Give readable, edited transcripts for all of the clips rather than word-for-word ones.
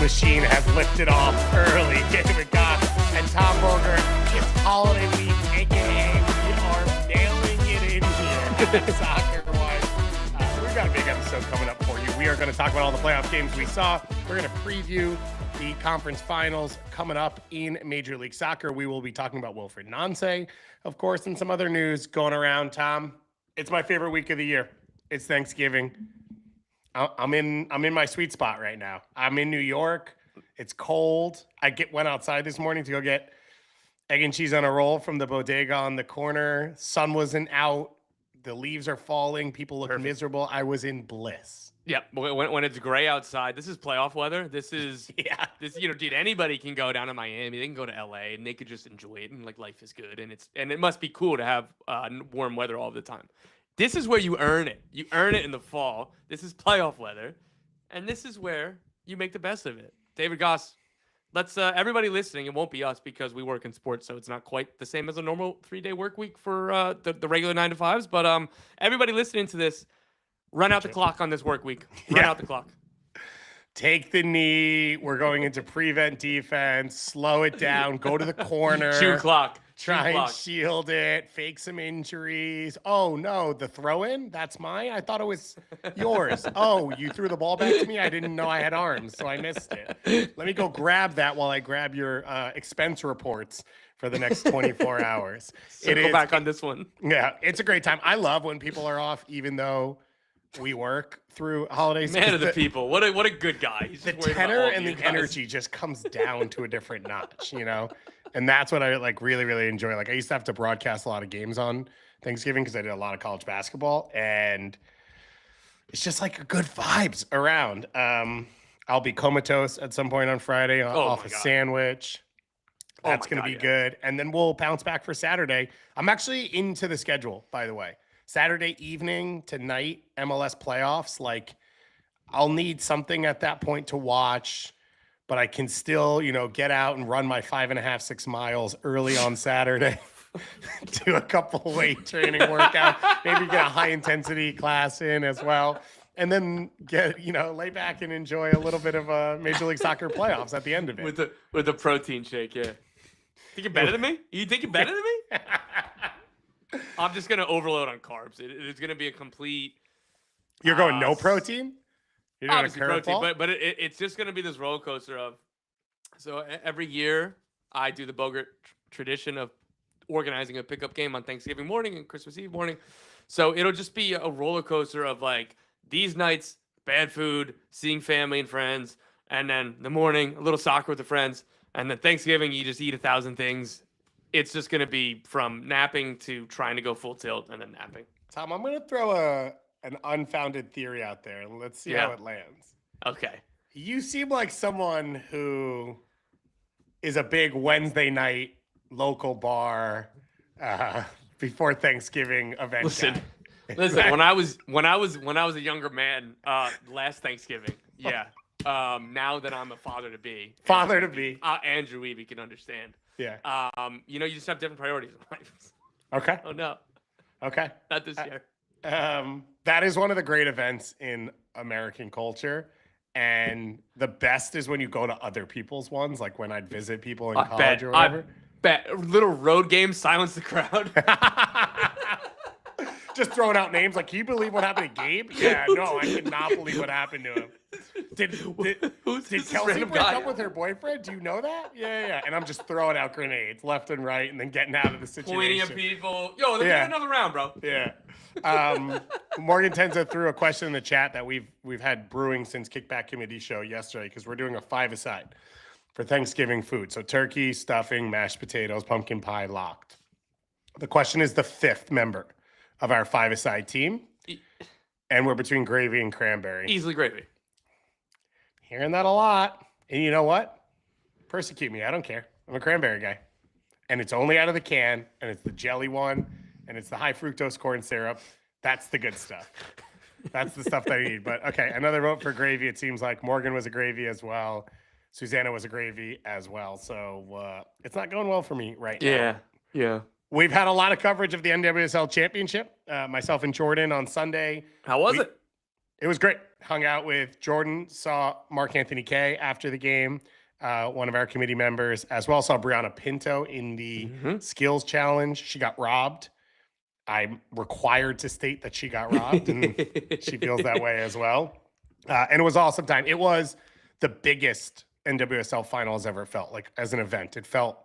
machine has lifted off early. David Goss and Tom Boger. It's holiday week, aka we are nailing it in here soccer-wise. We've got a big episode coming up for you. We are going to talk about all the playoff games we saw. We're going to preview the conference finals coming up in Major League Soccer. We will be talking about Wilfried Nancy, of course, and some other news going around. Tom, it's my favorite week of the year. It's Thanksgiving. I'm in my sweet spot right now. I'm in New York. It's cold. Went outside this morning to go get egg and cheese on a roll from the bodega on the corner. Sun wasn't out. The leaves are falling. People look miserable. I was in bliss. Yeah, when it's gray outside, this is playoff weather. This is dude, anybody can go down to Miami. They can go to LA and they could just enjoy it, and like life is good, and it must be cool to have warm weather all the time. This is where you earn it. You earn it in the fall. This is playoff weather, and this is where you make the best of it. David Goss, let's everybody listening. It won't be us because we work in sports, so it's not quite the same as a normal 3-day work week for the regular 9 to 5s. But everybody listening to this. Run out the clock on this work week. Run out the clock. Take the knee. We're going into prevent defense. Slow it down. Go to the corner. Shoe clock. Try and shield it. Fake some injuries. Oh, no. The throw-in? That's mine? I thought it was yours. Oh, you threw the ball back to me? I didn't know I had arms, so I missed it. Let me go grab that while I grab your expense reports for the next 24 hours. Circle back on this one. Yeah, it's a great time. I love when people are off, even though we work through holidays. Man of the people. What a good guy. He's the tenor and the energy just comes down to a different notch, And that's what I really, really enjoy. I used to have to broadcast a lot of games on Thanksgiving because I did a lot of college basketball, and it's just good vibes around. I'll be comatose at some point on Friday off a sandwich. That's going to be good. And then we'll bounce back for Saturday. I'm actually into the schedule, by the way. Saturday evening to night, MLS playoffs. I'll need something at that point to watch, but I can still, get out and run my 5.5, 6 miles early on Saturday, do a couple weight training workouts, maybe get a high intensity class in as well, and then get, lay back and enjoy a little bit of a Major League Soccer playoffs at the end of it. With the protein shake, yeah. Think you're better than me? You think you're better than me? I'm just going to overload on carbs. It's going to be a complete... You're going no protein? You're doing obviously protein, but it's just going to be this roller coaster of... So every year, I do the Bogert tradition of organizing a pickup game on Thanksgiving morning and Christmas Eve morning. So it'll just be a roller coaster of these nights, bad food, seeing family and friends, and then the morning, a little soccer with the friends, and then Thanksgiving, you just eat 1,000 things. It's just going to be from napping to trying to go full tilt and then napping. Tom, I'm going to throw an unfounded theory out there. Let's see how it lands. Okay. You seem like someone who is a big Wednesday night local bar before Thanksgiving event. Listen. When I was a younger man, last Thanksgiving, now that I'm a father to be, Andrew Eby can understand. Yeah. You just have different priorities in life. Okay. Oh no. Okay. Not this year. That is one of the great events in American culture. And the best is when you go to other people's ones, like when I'd visit people in college or whatever. Little road games, silence the crowd. Just throwing out names can you believe what happened to Gabe? Yeah, no, I could not believe what happened to him. Did Kelsey break up with her boyfriend? Do you know that? Yeah. And I'm just throwing out grenades left and right and then getting out of the situation. Pointing at people. Yo, they're getting another round, bro. Yeah. Morgan Tenza threw a question in the chat that we've had brewing since Kickback Committee show yesterday because we're doing a 5-a-side for Thanksgiving food. So turkey, stuffing, mashed potatoes, pumpkin pie, locked. The question is the 5th member of our 5-a-side team. And we're between gravy and cranberry. Easily gravy. Hearing that a lot. And you know what? Persecute me. I don't care. I'm a cranberry guy. And it's only out of the can. And it's the jelly one. And it's the high fructose corn syrup. That's the good stuff. That's the stuff that I need. But, okay, another vote for gravy. It seems like Morgan was a gravy as well. Susanna was a gravy as well. So it's not going well for me right now. Yeah. We've had a lot of coverage of the NWSL Championship. Myself and Jordan on Sunday. How was it? It was great. Hung out with Jordan, saw Mark Anthony Kay after the game, one of our committee members, as well. Saw Brianna Pinto in the skills challenge. She got robbed. I'm required to state that she got robbed, and she feels that way as well. And it was awesome time. It was the biggest NWSL finals ever felt like as an event. It felt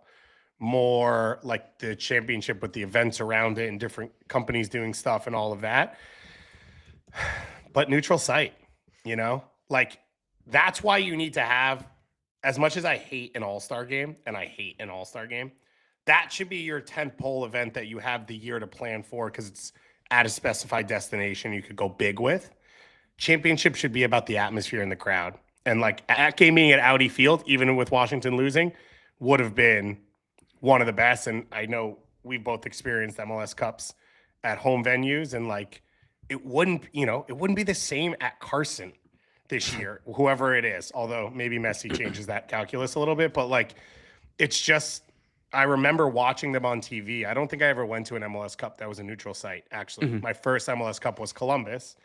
more like the championship with the events around it and different companies doing stuff and all of that. But neutral site, like that's why you need to have, as much as I hate an all-star game, and I hate an all-star game, that should be your tentpole event that you have the year to plan for because it's at a specified destination you could go big with. Championship should be about the atmosphere and the crowd. And like at game being at Audi Field, even with Washington losing, would have been one of the best. And I know we've both experienced MLS Cups at home venues, and like it wouldn't be the same at Carson this year, whoever it is. Although maybe Messi changes that calculus a little bit, but like it's just, I remember watching them on TV. I don't think I ever went to an MLS Cup that was a neutral site, actually. My first MLS Cup was Columbus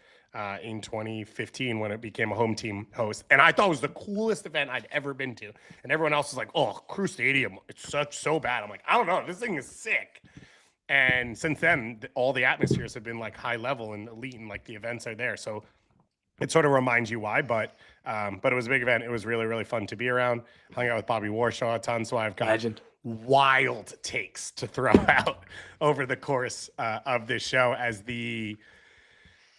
in 2015 when it became a home team host. And I thought it was the coolest event I'd ever been to. And everyone else was like, oh, Crew Stadium, it's so bad. I'm like, I don't know. This thing is sick. And since then, all the atmospheres have been like high level and elite, and like the events are there. So it sort of reminds you why, but it was a big event. It was really, really fun to be around. Hung out with Bobby Warshaw a ton, so I've got wild takes to throw out over the course of this show as the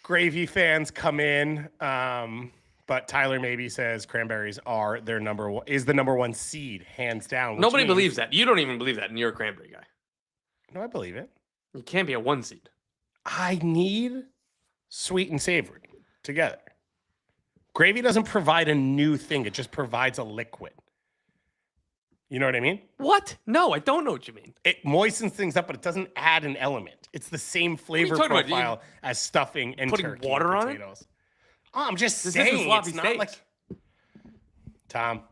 Gravy fans come in. But Tyler maybe says Cranberries are their the number one seed, hands down. Nobody believes that. You don't even believe that, and you're a Cranberry guy. No, I believe it. You can't be a 1 seed. I need sweet and savory together. Gravy doesn't provide a new thing. It just provides a liquid. You know what I mean? What? No, I don't know what you mean. It moistens things up, but it doesn't add an element. It's the same flavor profile as stuffing and putting turkey water and on potatoes. Oh, I'm just saying, it's not like... Tom,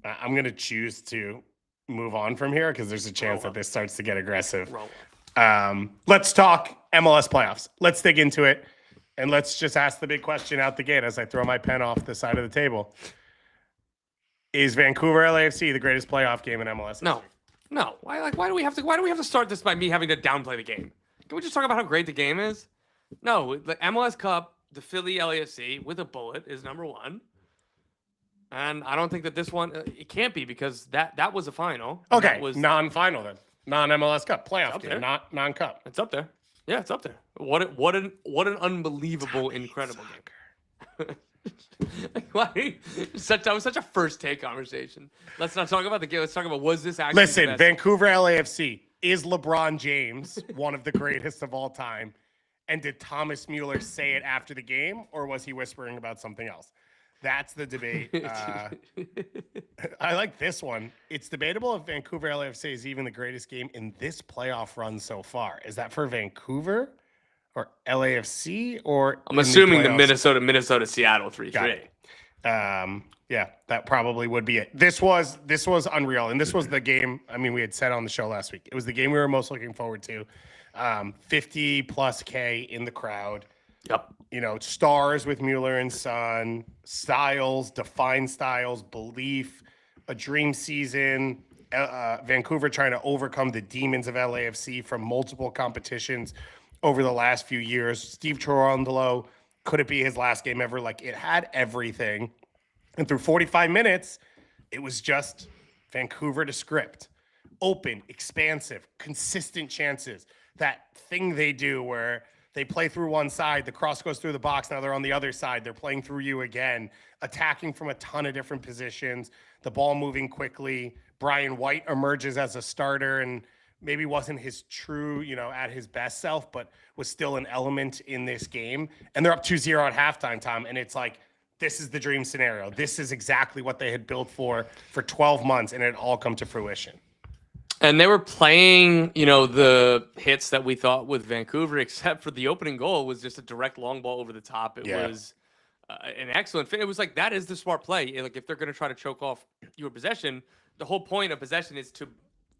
I'm going to choose to move on from here because there's a chance that this starts to get aggressive. Let's talk MLS playoffs. Let's dig into it, and let's just ask the big question out the gate as I throw my pen off the side of the table. Is Vancouver LAFC the greatest playoff game in MLS history? No. Why do we have to start this by me having to downplay the game? Can we just talk about how great the game is? No, the MLS Cup, the Philly LAFC with a bullet is number one. And I don't think that this one, it can't be because that was a final. Okay, non-final then. Non-MLS Cup, playoff game, not non-cup. It's up there. Yeah, it's up there. What an unbelievable, incredible game. That was such a first take conversation. Let's not talk about the game. Let's talk about, was this actually Listen, Vancouver LAFC, is LeBron James one of the greatest of all time? And did Thomas Mueller say it after the game, or was he whispering about something else? That's the debate. I like this one. It's debatable if Vancouver LAFC is even the greatest game in this playoff run so far. Is that for Vancouver or LAFC, or I'm assuming the Minnesota Seattle 3-3. Yeah, that probably would be it. This was unreal, and this was the game. I mean, we had said on the show last week, it was the game we were most looking forward to. 50 plus K in the crowd. Yep. Stars with Mueller and Son, styles, defined styles, belief, a dream season. Vancouver trying to overcome the demons of LAFC from multiple competitions over the last few years. Steve Cherundolo, could it be his last game ever? Like, it had everything. And through 45 minutes, it was just Vancouver to script. Open, expansive, consistent chances. That thing they do where they play through one side, the cross goes through the box, now they're on the other side, they're playing through you again, attacking from a ton of different positions, the ball moving quickly. Brian White emerges as a starter and maybe wasn't his true, at his best self, but was still an element in this game. And they're up 2-0 at halftime, Tom, and it's like, this is the dream scenario. This is exactly what they had built for 12 months, and it had all come to fruition. And they were playing, the hits that we thought with Vancouver, except for the opening goal was just a direct long ball over the top. It was an excellent fit. It was like, that is the smart play. Like, if they're going to try to choke off your possession, the whole point of possession is to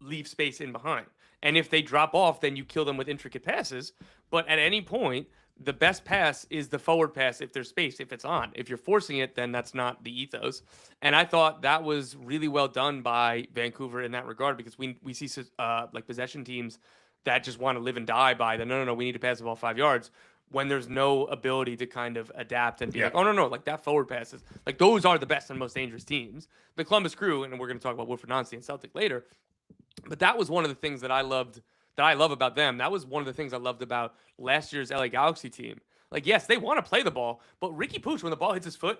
leave space in behind. And if they drop off, then you kill them with intricate passes. But at any point, the best pass is the forward pass if there's space, if it's on. If you're forcing it, then that's not the ethos. And I thought that was really well done by Vancouver in that regard, because we see like possession teams that just want to live and die by the no, we need to pass the ball 5 yards, when there's no ability to kind of adapt and be like, oh, no, like that forward passes. Like those are the best and most dangerous teams. The Columbus Crew, and we're going to talk about Wilfried Nancy and Celtic later, but that was one of the things that I loved, that I love about them. That was one of the things I loved about last year's LA Galaxy team. Like, yes, they want to play the ball, but Ricky Pooch, when the ball hits his foot,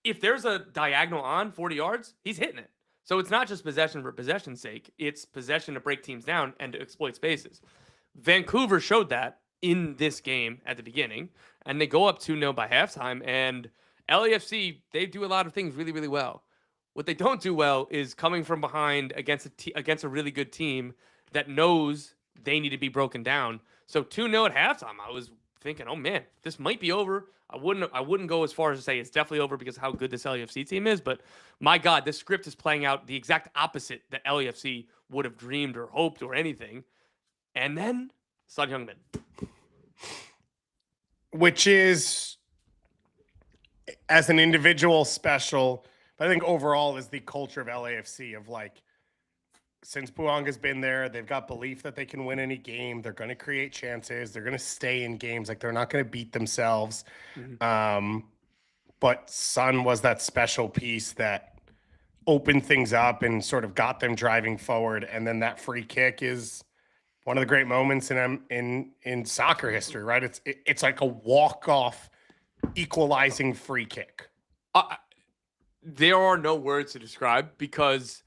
if there's a diagonal on 40 yards, he's hitting it. So it's not just possession for possession's sake. It's possession to break teams down and to exploit spaces. Vancouver showed that in this game at the beginning, and they go up 2-0 by halftime. And LAFC, they do a lot of things really, really well. What they don't do well is coming from behind against a really good team that knows they need to be broken down. So 2-0 at halftime, I was thinking, oh man, this might be over. I wouldn't go as far as to say it's definitely over because of how good this LAFC team is, but my God, this script is playing out the exact opposite that LAFC would have dreamed or hoped or anything. And then Son Heung-min, which is, as an individual, special. But I think overall is the culture of LAFC of like, since Bouanga's been there, they've got belief that they can win any game. They're going to create chances. They're going to stay in games. Like, they're not going to beat themselves. Mm-hmm. But Son was that special piece that opened things up and sort of got them driving forward. And then that free kick is one of the great moments in soccer history, right? It's like a walk-off equalizing free kick. There are no words to describe, because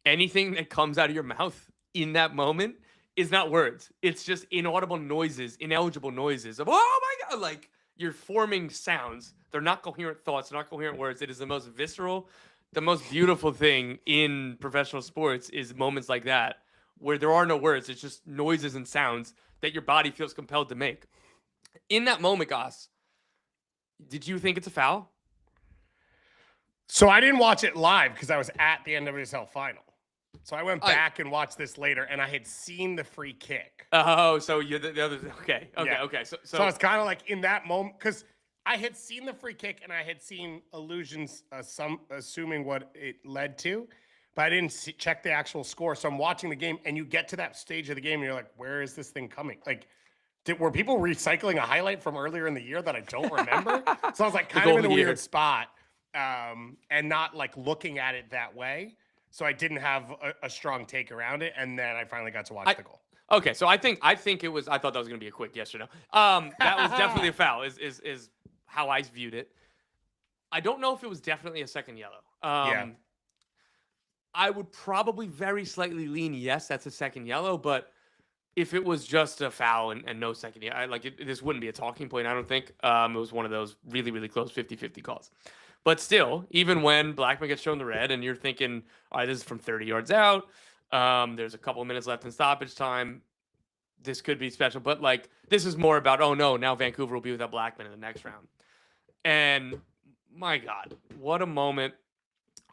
anything that comes out of your mouth in that moment is not words. It's just inaudible noises, ineligible noises of, oh my God, like you're forming sounds. They're not coherent thoughts, they're not coherent words. It is the most visceral, the most beautiful thing in professional sports is moments like that, where there are no words. It's just noises and sounds that your body feels compelled to make. In that moment, Goss, did you think it's a foul? So I didn't watch it live because I was at the NWSL final. So I went back and watched this later, and I had seen the free kick. Oh, so you're the other. Okay. So I was kind of like in that moment, because I had seen the free kick and I had seen allusions, assuming what it led to, but I didn't check the actual score. So I'm watching the game, and you get to that stage of the game, and you're like, where is this thing coming? Like, were people recycling a highlight from earlier in the year that I don't remember? So I was like kind of in a weird spot. And not like looking at it that way. So I didn't have a strong take around it. And then I finally got to watch the goal. Okay. So I think it was, I thought that was going to be a quick yes or no. That was definitely a foul is how I viewed it. I don't know if it was definitely a second yellow. I would probably very slightly lean yes, that's a second yellow, but if it was just a foul and no second yellow, this wouldn't be a talking point, I don't think. It was one of those really, really close 50-50 calls. But still, even when Blackman gets shown the red and you're thinking, all right, this is from 30 yards out, there's a couple of minutes left in stoppage time, this could be special. But, like, this is more about, oh, no, now Vancouver will be without Blackman in the next round. And, my God, what a moment.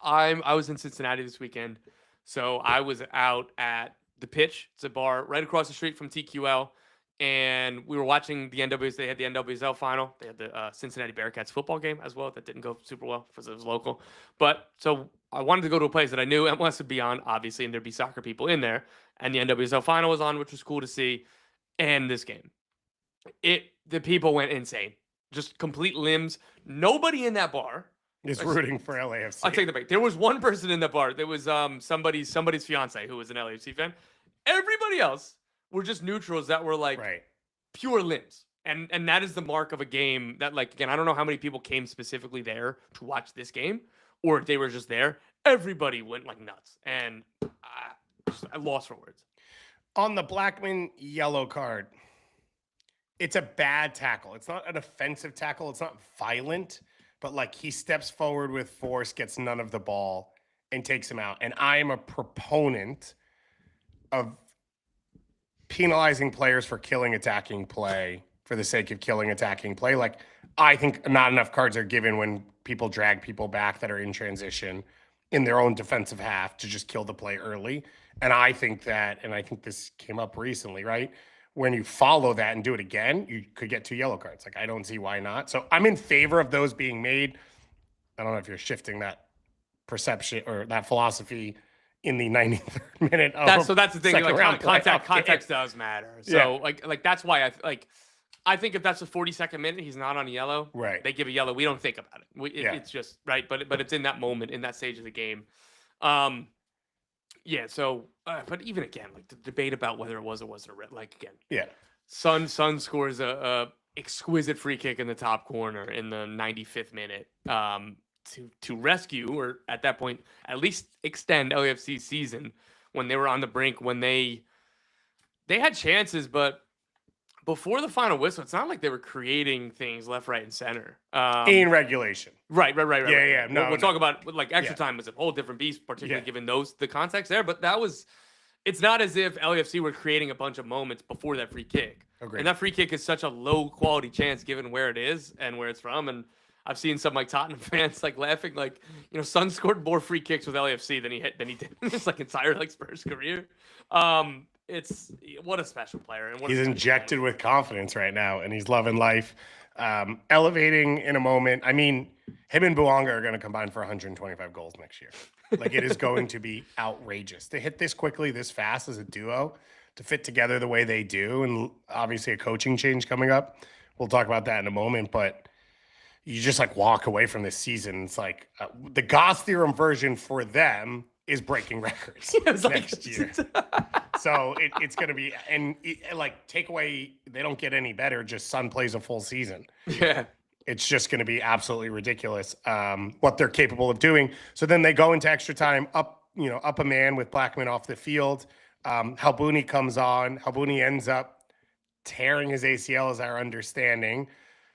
I was in Cincinnati this weekend, so I was out at the Pitch. It's a bar right across the street from TQL. And we were watching the NWSL. They had the NWSL final. They had the Cincinnati Bearcats football game as well. That didn't go super well because it was local. But so I wanted to go to a place that I knew MLS would be on, obviously, and there'd be soccer people in there. And the NWSL final was on, which was cool to see. And this game, the people went insane. Just complete limbs. Nobody in that bar is rooting for LAFC. I'll take the back. There was one person in that bar. There was somebody's fiance who was an LAFC fan. Everybody else were just neutrals that were like pure limbs. And that is the mark of a game that, like, again, I don't know how many people came specifically there to watch this game, or if they were just there. Everybody went like nuts. And I lost for words. On the Blackman yellow card, it's a bad tackle. It's not an offensive tackle. It's not violent, but like he steps forward with force, gets none of the ball, and takes him out. And I am a proponent of penalizing players for killing attacking play for the sake of killing attacking play. Like, I think not enough cards are given when people drag people back that are in transition in their own defensive half to just kill the play early. And I think that, and I think this came up recently, right? when you follow that and do it again, you could get 2 yellow cards. Like, I don't see why not. So I'm in favor of those being made. I don't know if you're shifting that perception or that philosophy in the 93rd minute. That's the thing. Like context does matter. So like that's why I think if that's the 42nd minute, he's not on a yellow. Right. They give a yellow. We don't think about it. It's just right. But it's in that moment, in that stage of the game. Yeah. So, but even again, like the debate about whether it was or wasn't a red. Like again. Yeah. Sun scores a exquisite free kick in the top corner in the 95th minute. To rescue, or at that point, at least extend LAFC's season when they were on the brink, when they had chances, but before the final whistle, it's not like they were creating things left, right, and center. In regulation. Right. Yeah. No, we'll talk about like extra time was a whole different beast, particularly given the context there. But it's not as if LAFC were creating a bunch of moments before that free kick. Agreed. And that free kick is such a low quality chance given where it is and where it's from. And I've seen some like Tottenham fans like laughing, like, Son scored more free kicks with LAFC than he did in his like entire like Spurs career. It's what a special player, and he's injected with confidence right now, and he's loving life, elevating in a moment. I mean, him and Bouanga are going to combine for 125 goals next year. Like, it is going to be outrageous to hit this quickly, this fast as a duo, to fit together the way they do, and obviously a coaching change coming up. We'll talk about that in a moment, but you just like walk away from this season. It's like the Goss theorem version for them is breaking records next year. So it's going to be, and like takeaway, they don't get any better. Just Sun plays a full season. Yeah. It's just going to be absolutely ridiculous what they're capable of doing. So then they go into extra time, up a man with Blackman off the field. Halbuni comes on. Halbuni ends up tearing his ACL, is our understanding.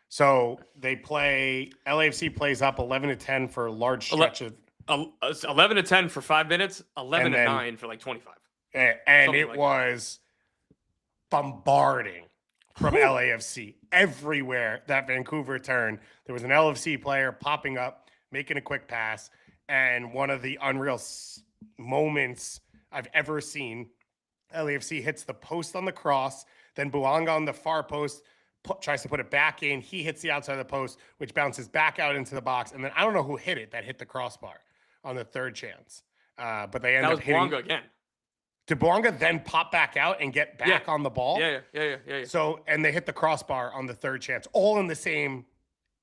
So LAFC plays up 11-10 for a large stretch of 11-10 for 5 minutes, 11-9 for like 25. And it was bombarding from LAFC everywhere that Vancouver turned. There was an LAFC player popping up, making a quick pass, and one of the unreal moments I've ever seen. LAFC hits the post on the cross, then Bouanga on the far post tries to put it back in. He hits the outside of the post, which bounces back out into the box. And then I don't know who hit it that hit the crossbar on the third chance. But they end up hitting. Bouanga again. Did Bouanga then pop back out and get back on the ball? Yeah. So, and they hit the crossbar on the third chance, all in the same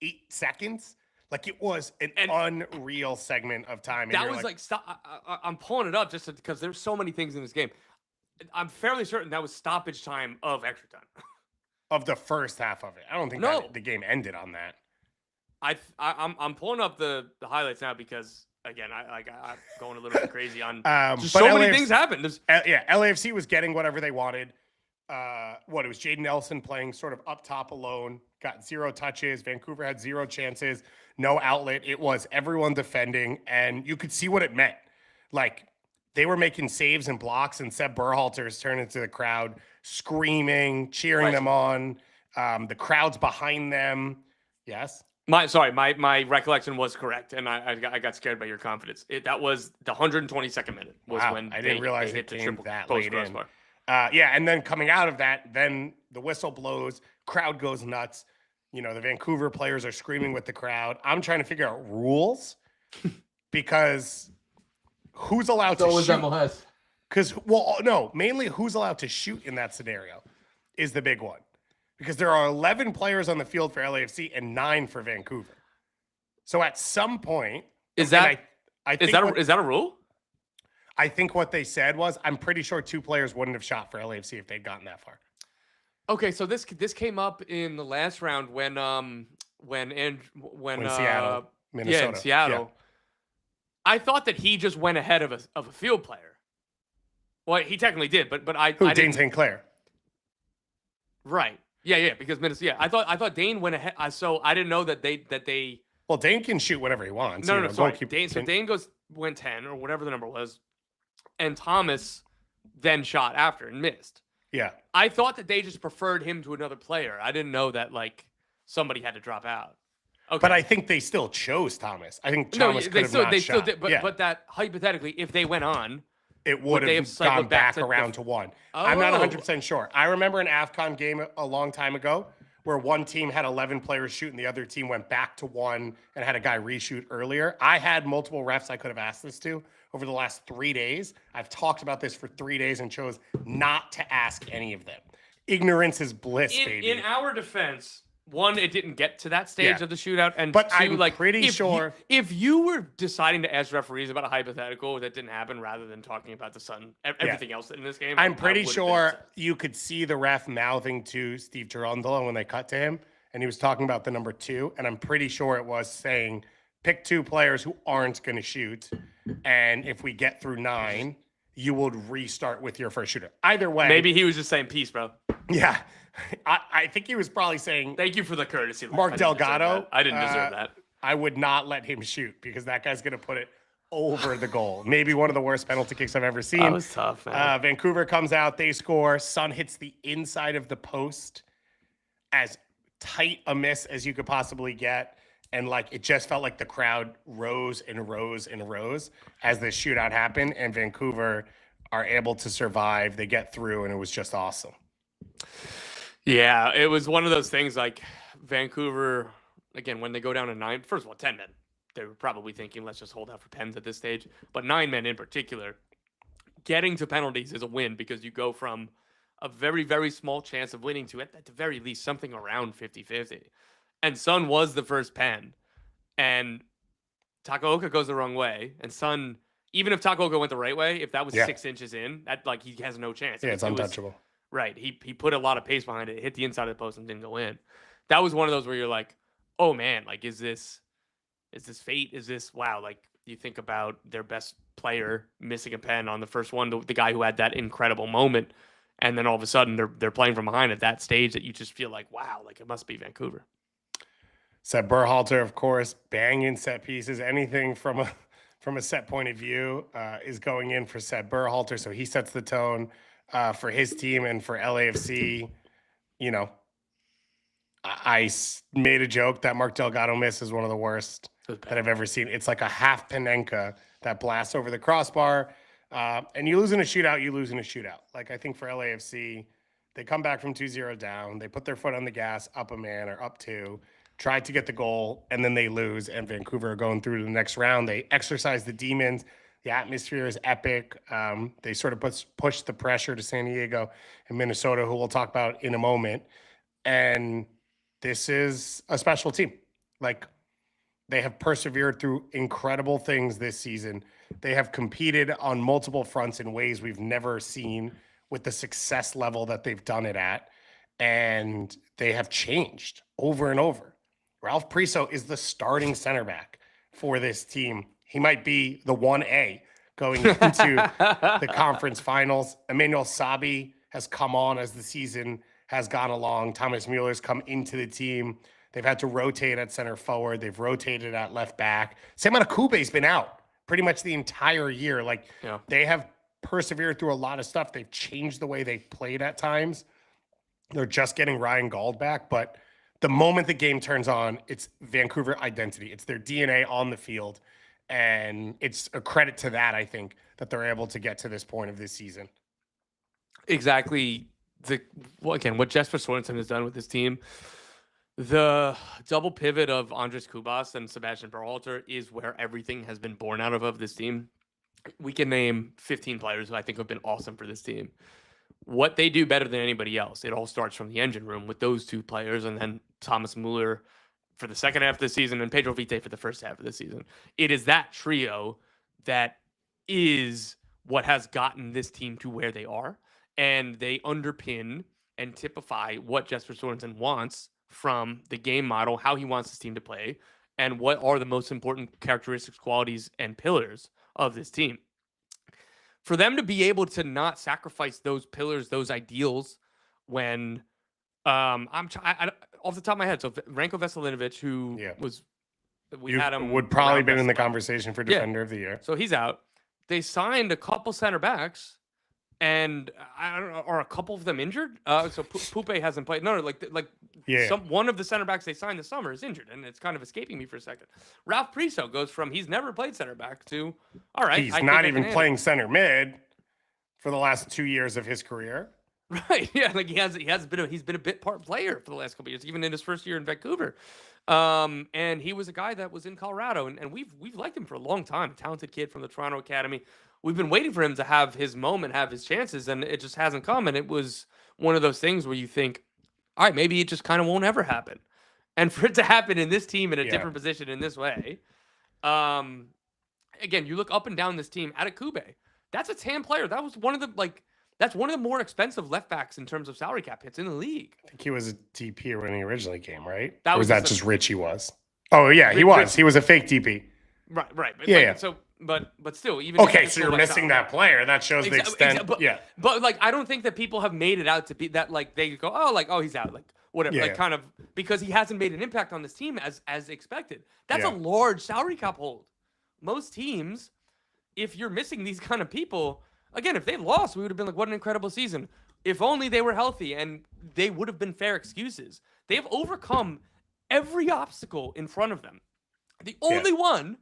8 seconds. Like, it was an unreal segment of time. And that was like stop. I'm pulling it up just because there's so many things in this game. I'm fairly certain that was stoppage time of extra time. Of the first half of it. I don't think the game ended on that. I'm pulling up the highlights now because again I'm going a little bit crazy on just so many things happened. LAFC was getting whatever they wanted. It was Jaden Nelson playing sort of up top alone, got 0 touches. Vancouver had 0 chances, no outlet. It was everyone defending, and you could see what it meant. Like, they were making saves and blocks, and Seb Berhalter's turned into the crowd, screaming, cheering them on. The crowd's behind them. Yes. My recollection was correct, and I got scared by your confidence. That was the 122nd minute was when I didn't realize they it hit came the that post late crossbar. in. And then coming out of that, then the whistle blows, crowd goes nuts. The Vancouver players are screaming with the crowd. I'm trying to figure out rules because who's allowed to shoot? MLS. Because, mainly who's allowed to shoot in that scenario is the big one. Because there are 11 players on the field for LAFC and 9 for Vancouver. So at some point, is that a rule? I think what they said was, I'm pretty sure 2 players wouldn't have shot for LAFC if they'd gotten that far. Okay, so this came up in the last round when Seattle, Minnesota. in Seattle. Yeah. I thought that he just went ahead of a field player. Well, he technically did, but Dane St. Clair. Right. Yeah, because Minnesota. Yeah, I thought Dane went ahead. So I didn't know that they. Well, Dane can shoot whenever he wants. No, sorry. Dane went 10 or whatever the number was, and Thomas then shot after and missed. Yeah. I thought that they just preferred him to another player. I didn't know that like somebody had to drop out. Okay. But I think they still chose Thomas. I think Thomas could have not shot. But that hypothetically, if they went on, it would have gone back around to 1. I'm not 100% sure. I remember an AFCON game a long time ago where one team had 11 players shoot and the other team went back to 1 and had a guy reshoot earlier. I had multiple refs I could have asked this to over the last 3 days. I've talked about this for 3 days and chose not to ask any of them. Ignorance is bliss, baby. In our defense, one, it didn't get to that stage of the shootout, and but two, I'm like pretty sure if you were deciding to ask referees about a hypothetical that didn't happen, rather than talking about the Sun, everything else in this game, I'm pretty sure you could see the ref mouthing to Steve Cherundolo when they cut to him, and he was talking about the number 2, and I'm pretty sure it was saying pick 2 players who aren't going to shoot, and if we get through 9, you would restart with your first shooter. Either way, maybe he was just saying peace, bro. Yeah. I think he was probably saying, thank you for the courtesy. Mark Delgado. I didn't deserve that. I would not let him shoot because that guy's going to put it over the goal. Maybe one of the worst penalty kicks I've ever seen. That was tough, man. Vancouver comes out. They score. Sun hits the inside of the post as tight a miss as you could possibly get. And like it just felt like the crowd rose and rose and rose as this shootout happened. And Vancouver are able to survive. They get through, and it was just awesome. Yeah, it was one of those things like Vancouver, again, when they go down to 9, first of all, 10 men, they were probably thinking, let's just hold out for pens at this stage. But 9 men in particular, getting to penalties is a win because you go from a very, very small chance of winning to, at the very least, something around 50-50. And Sun was the first pen. And Takaoka goes the wrong way. And Sun, even if Takaoka went the right way, if that was 6 inches in, that like he has no chance. Yeah, it's untouchable. Right. He put a lot of pace behind it, hit the inside of the post and didn't go in. That was one of those where you're like, oh man, like is this fate? Is this wow? Like you think about their best player missing a pen on the first one, the guy who had that incredible moment, and then all of a sudden they're playing from behind at that stage that you just feel like, wow, like it must be Vancouver. Seb Berhalter, of course, banging set pieces. Anything from a set point of view is going in for Seb Berhalter, so he sets the tone. For his team and for LAFC, you know, I made a joke that Mark Delgado miss is one of the worst that I've ever seen. It's like a half Panenka that blasts over the crossbar. And you lose in a shootout, you lose in a shootout. Like I think for LAFC, they come back from 2-0 down. They put their foot on the gas, up a man or up 2, tried to get the goal, and then they lose. And Vancouver are going through to the next round. They exercise the demons. The atmosphere is epic. They sort of push the pressure to San Diego and Minnesota, who we'll talk about in a moment. And this is a special team. Like, they have persevered through incredible things this season. They have competed on multiple fronts in ways we've never seen with the success level that they've done it at. And they have changed over and over. Ralph Priso is the starting center back for this team. He might be the 1A going into the conference finals. Emmanuel Sabi has come on as the season has gone along. Thomas Mueller's come into the team. They've had to rotate at center forward. They've rotated at left back. Sam Anakube's been out pretty much the entire year. Like they have persevered through a lot of stuff. They've changed the way they've played at times. They're just getting Ryan Gauld back. But the moment the game turns on, it's Vancouver identity. It's their DNA on the field. And it's a credit to that, I think, that they're able to get to this point of this season. Exactly. Again, what Jesper Sorensen has done with this team, the double pivot of Andres Kubas and Sebastian Berhalter is where everything has been born out of this team. We can name 15 players who I think have been awesome for this team. What they do better than anybody else, it all starts from the engine room with those 2 players, and then Thomas Mueller for the second half of the season and Pedro Vite for the first half of the season. It is that trio that is what has gotten this team to where they are. And they underpin and typify what Jesper Sorensen wants from the game model, how he wants his team to play, and what are the most important characteristics, qualities, and pillars of this team. For them to be able to not sacrifice those pillars, those ideals, when off the top of my head, so Ranko Veselinovic, who had him, would probably been in the conversation for defender of the year. So he's out. They signed a couple center backs, and I don't know, are a couple of them injured? So Poupe hasn't played. No, one of the center backs they signed this summer is injured, and it's kind of escaping me for a second. Ralph Priso goes from he's never played center back to all right. He's not even playing center mid. for the last 2 years of his career. Right. Yeah. Like he's been a bit part player for the last couple of years, even in his first year in Vancouver. And he was a guy that was in Colorado, and we've liked him for a long time. Talented kid from the Toronto Academy. We've been waiting for him to have his moment, have his chances, and it just hasn't come. And it was one of those things where you think, all right, maybe it just kind of won't ever happen. And for it to happen in this team in a different position in this way, again, you look up and down this team. Adekugbe, that's a TAM player. That was that's one of the more expensive left backs in terms of salary cap hits in the league. I think he was a DP when he originally came, right? That or was just Richie was? Oh yeah, he was. He was a fake DP. Right. But yeah. So, but still, even okay. So you're missing that player. That shows the extent. But like, I don't think that people have made it out to be that like they go, oh, he's out, like whatever, kind of because he hasn't made an impact on this team as expected. That's a large salary cap hold. Most teams, if you're missing these kind of people. Again, if they lost, we would have been like, what an incredible season. If only they were healthy, and they would have been fair excuses. They have overcome every obstacle in front of them. The only one,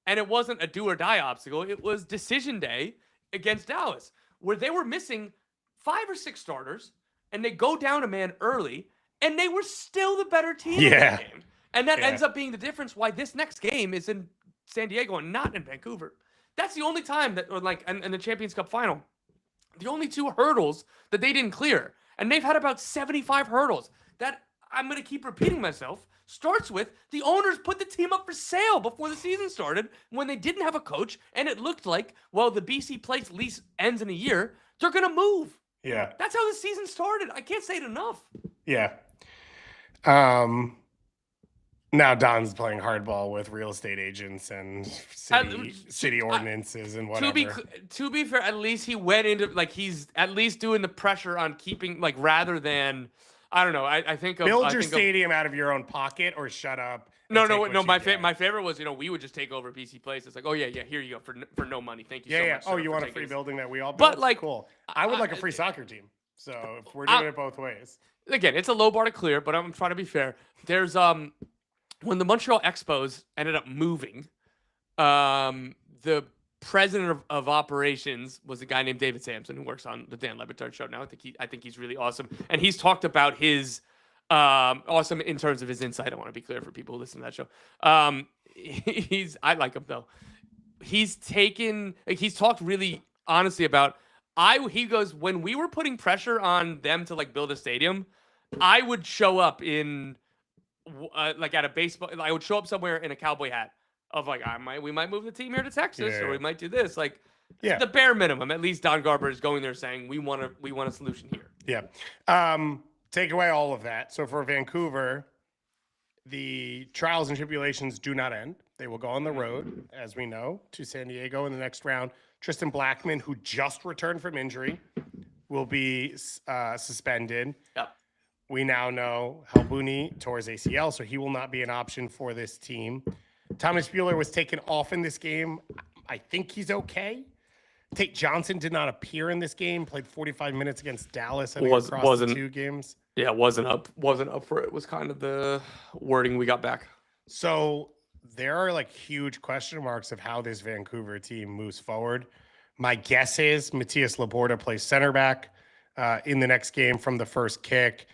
and it wasn't a do or die obstacle, it was decision day against Dallas, where they were missing 5 or 6 starters, and they go down a man early, and they were still the better team in that game. And that ends up being the difference why this next game is in San Diego and not in Vancouver. That's the only time that, or like, and the Champions Cup final, the only 2 hurdles that they didn't clear. And they've had about 75 hurdles. That, I'm going to keep repeating myself, starts with the owners put the team up for sale before the season started when they didn't have a coach. And it looked like, well, the BC Place lease ends in a year. They're going to move. Yeah. That's how the season started. I can't say it enough. Yeah. Now Don's playing hardball with real estate agents and city ordinances and whatever. To be fair, at least he went into like he's at least doing the pressure on keeping like rather than I don't know. I think build your stadium out of your own pocket or shut up. No. My favorite was we would just take over BC Place. It's like here you go for no money. Thank you so much. Oh, you want a free building that we all built? But like cool. I would like a free soccer team. So if we're doing it both ways. Again, it's a low bar to clear, but I'm trying to be fair. There's when the Montreal Expos ended up moving, the president of operations was a guy named David Sampson who works on the Dan Le Batard show now. I think he's really awesome, and he's talked about his awesome in terms of his insight. I want to be clear for people who listen to that show. I like him though. He's talked really honestly about. He goes, when we were putting pressure on them to like build a stadium, I would show up in. Like at a baseball, I would show up somewhere in a cowboy hat of like, we might move the team here to Texas, or we might do this. Like, the bare minimum. At least Don Garber is going there saying we want a solution here. Yeah. Take away all of that. So for Vancouver, the trials and tribulations do not end. They will go on the road, as we know, to San Diego in the next round. Tristan Blackman, who just returned from injury, will be suspended. Yep. We now know Halbuni tore his ACL, so he will not be an option for this team. Thomas Buehler was taken off in this game. I think he's okay. Tate Johnson did not appear in this game. Played 45 minutes against Dallas. Across the 2 games. Yeah, wasn't up for it. Was kind of the wording we got back. So there are like huge question marks of how this Vancouver team moves forward. My guess is Matias Laborda plays center back in the next game from the first kick.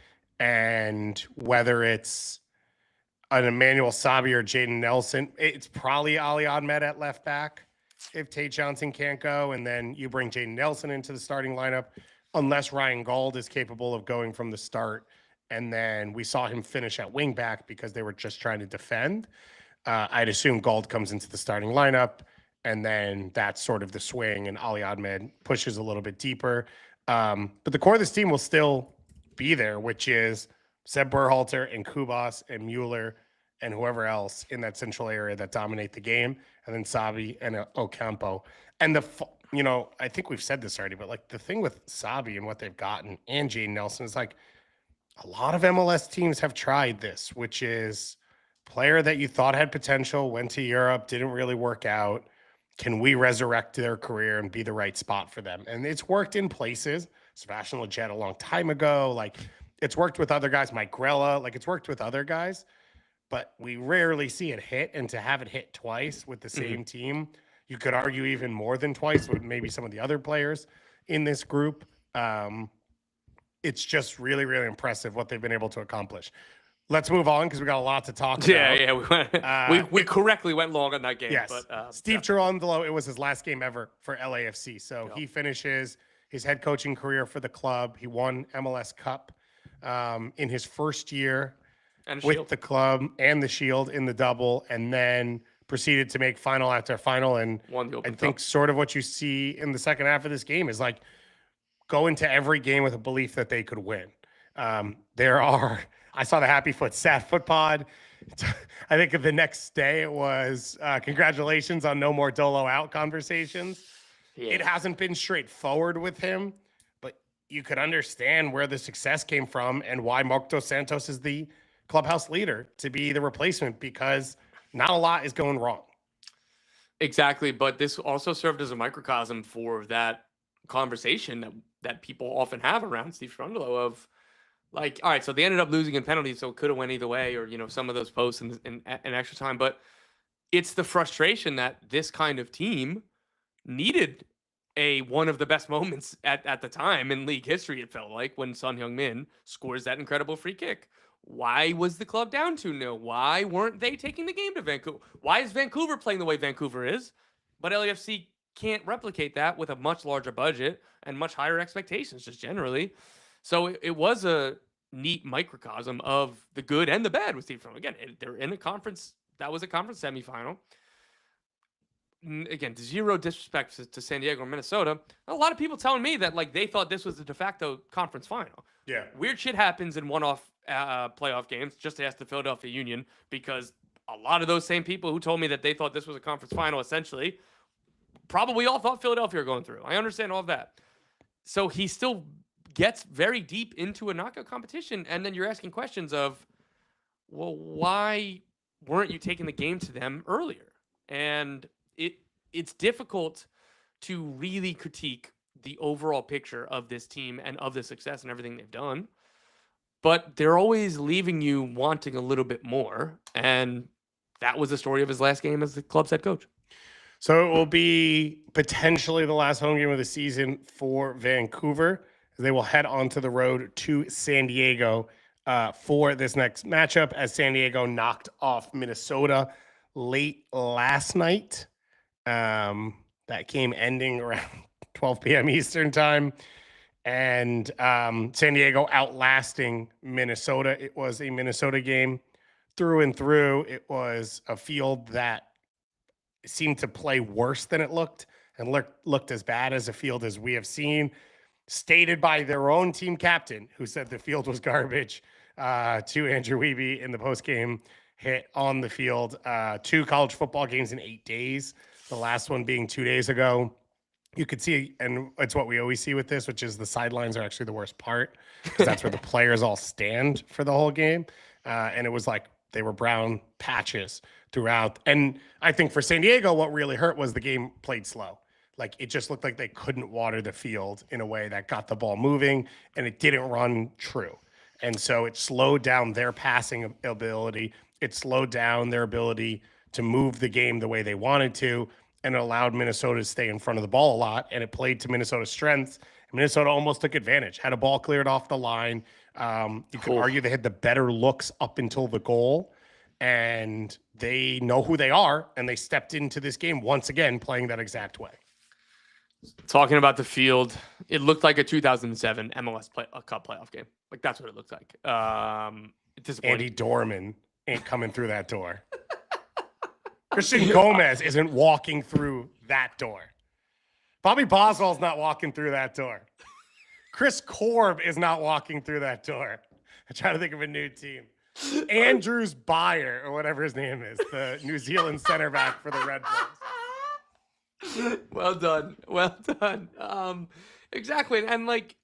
And whether it's an Emmanuel Sabi or Jaden Nelson, it's probably Ali Ahmed at left back if Tate Johnson can't go. And then you bring Jaden Nelson into the starting lineup, unless Ryan Gauld is capable of going from the start. And then we saw him finish at wing back because they were just trying to defend. I'd assume Gauld comes into the starting lineup, and then that's sort of the swing, and Ali Ahmed pushes a little bit deeper. But the core of this team will still be there, which is Seb Berhalter and Kubas and Mueller and whoever else in that central area that dominate the game, and then Sabi and Ocampo. And I think we've said this already, but like the thing with Sabi and what they've gotten and Jaden Nelson is like a lot of MLS teams have tried this, which is player that you thought had potential, went to Europe, didn't really work out. Can we resurrect their career and be the right spot for them? And it's worked in places. Sebastian Lletget a long time ago. Like, it's worked with other guys. Mike Grella. Like, it's worked with other guys. But we rarely see it hit. And to have it hit twice with the same team, you could argue even more than twice with maybe some of the other players in this group. It's just really, really impressive what they've been able to accomplish. Let's move on because we got a lot to talk about. Yeah. We correctly went long on that game. Yes. But, Steve Cherundolo, it was his last game ever for LAFC. So he finishes his head coaching career for the club. He won MLS Cup in his first year with the club and the Shield in the double, and then proceeded to make final after final. And I think sort of what you see in the second half of this game is like go into every game with a belief that they could win. I saw the Happy Foot Sad Foot Pod. I think the next day it was congratulations on no more Dolo out conversations. Yeah. It hasn't been straightforward with him, but you could understand where the success came from and why Marc Dos Santos is the clubhouse leader to be the replacement, because not a lot is going wrong. Exactly, but this also served as a microcosm for that conversation that people often have around Steve Cherundolo of, like, all right, so they ended up losing in penalties, so it could have went either way, or, some of those posts in extra time. But it's the frustration that this kind of team needed one of the best moments at the time in league history, it felt like, when Son Heung-min scores that incredible free kick. Why was the club down 2-0? Why weren't they taking the game to Vancouver? Why is Vancouver playing the way Vancouver is? But LAFC can't replicate that with a much larger budget and much higher expectations, just generally. So it was a neat microcosm of the good and the bad with Steve Cherundolo. Again, they're in a conference. That was a conference semifinal. Again, zero disrespect to San Diego or Minnesota. A lot of people telling me that like they thought this was the de facto conference final. Yeah. Weird shit happens in one-off playoff games. Just ask the Philadelphia Union, because a lot of those same people who told me that they thought this was a conference final essentially probably all thought Philadelphia were going through. I understand all of that. So he still gets very deep into a knockout competition, and then you're asking questions of, well, why weren't you taking the game to them earlier? And it's difficult to really critique the overall picture of this team and of the success and everything they've done, but they're always leaving you wanting a little bit more, and that was the story of his last game as the club's head coach. So it will be potentially the last home game of the season for Vancouver. They will head onto the road to San Diego for this next matchup, as San Diego knocked off Minnesota late last night. That game ending around 12 p.m. Eastern time. And San Diego outlasting Minnesota. It was a Minnesota game through and through. It was a field that seemed to play worse than it looked, and looked as bad as a field as we have seen, stated by their own team captain, who said the field was garbage to Andrew Wiebe in the postgame hit on the field. 2 college football games in 8 days, the last one being 2 days ago. You could see, and it's what we always see with this, which is the sidelines are actually the worst part, because that's where the players all stand for the whole game. And it was like they were brown patches throughout. And I think for San Diego, what really hurt was the game played slow. Like, it just looked like they couldn't water the field in a way that got the ball moving, and it didn't run true. And so it slowed down their passing ability. It slowed down their ability to move the game the way they wanted to, and it allowed Minnesota to stay in front of the ball a lot, and it played to Minnesota's strengths. Minnesota almost took advantage, had a ball cleared off the line. You could argue they had the better looks up until the goal, and they know who they are, and they stepped into this game once again playing that exact way. Talking about the field, it looked like a 2007 MLS Cup playoff game. Like, that's what it looked like. Andy Dorman ain't coming through that door. Christian Gomez isn't walking through that door. Bobby Boswell's not walking through that door. Chris Korb is not walking through that door. I'm trying to think of a new team. Andrews Byer, or whatever his name is, the New Zealand center back for the Red Bulls. Well done. Well done. Exactly. And like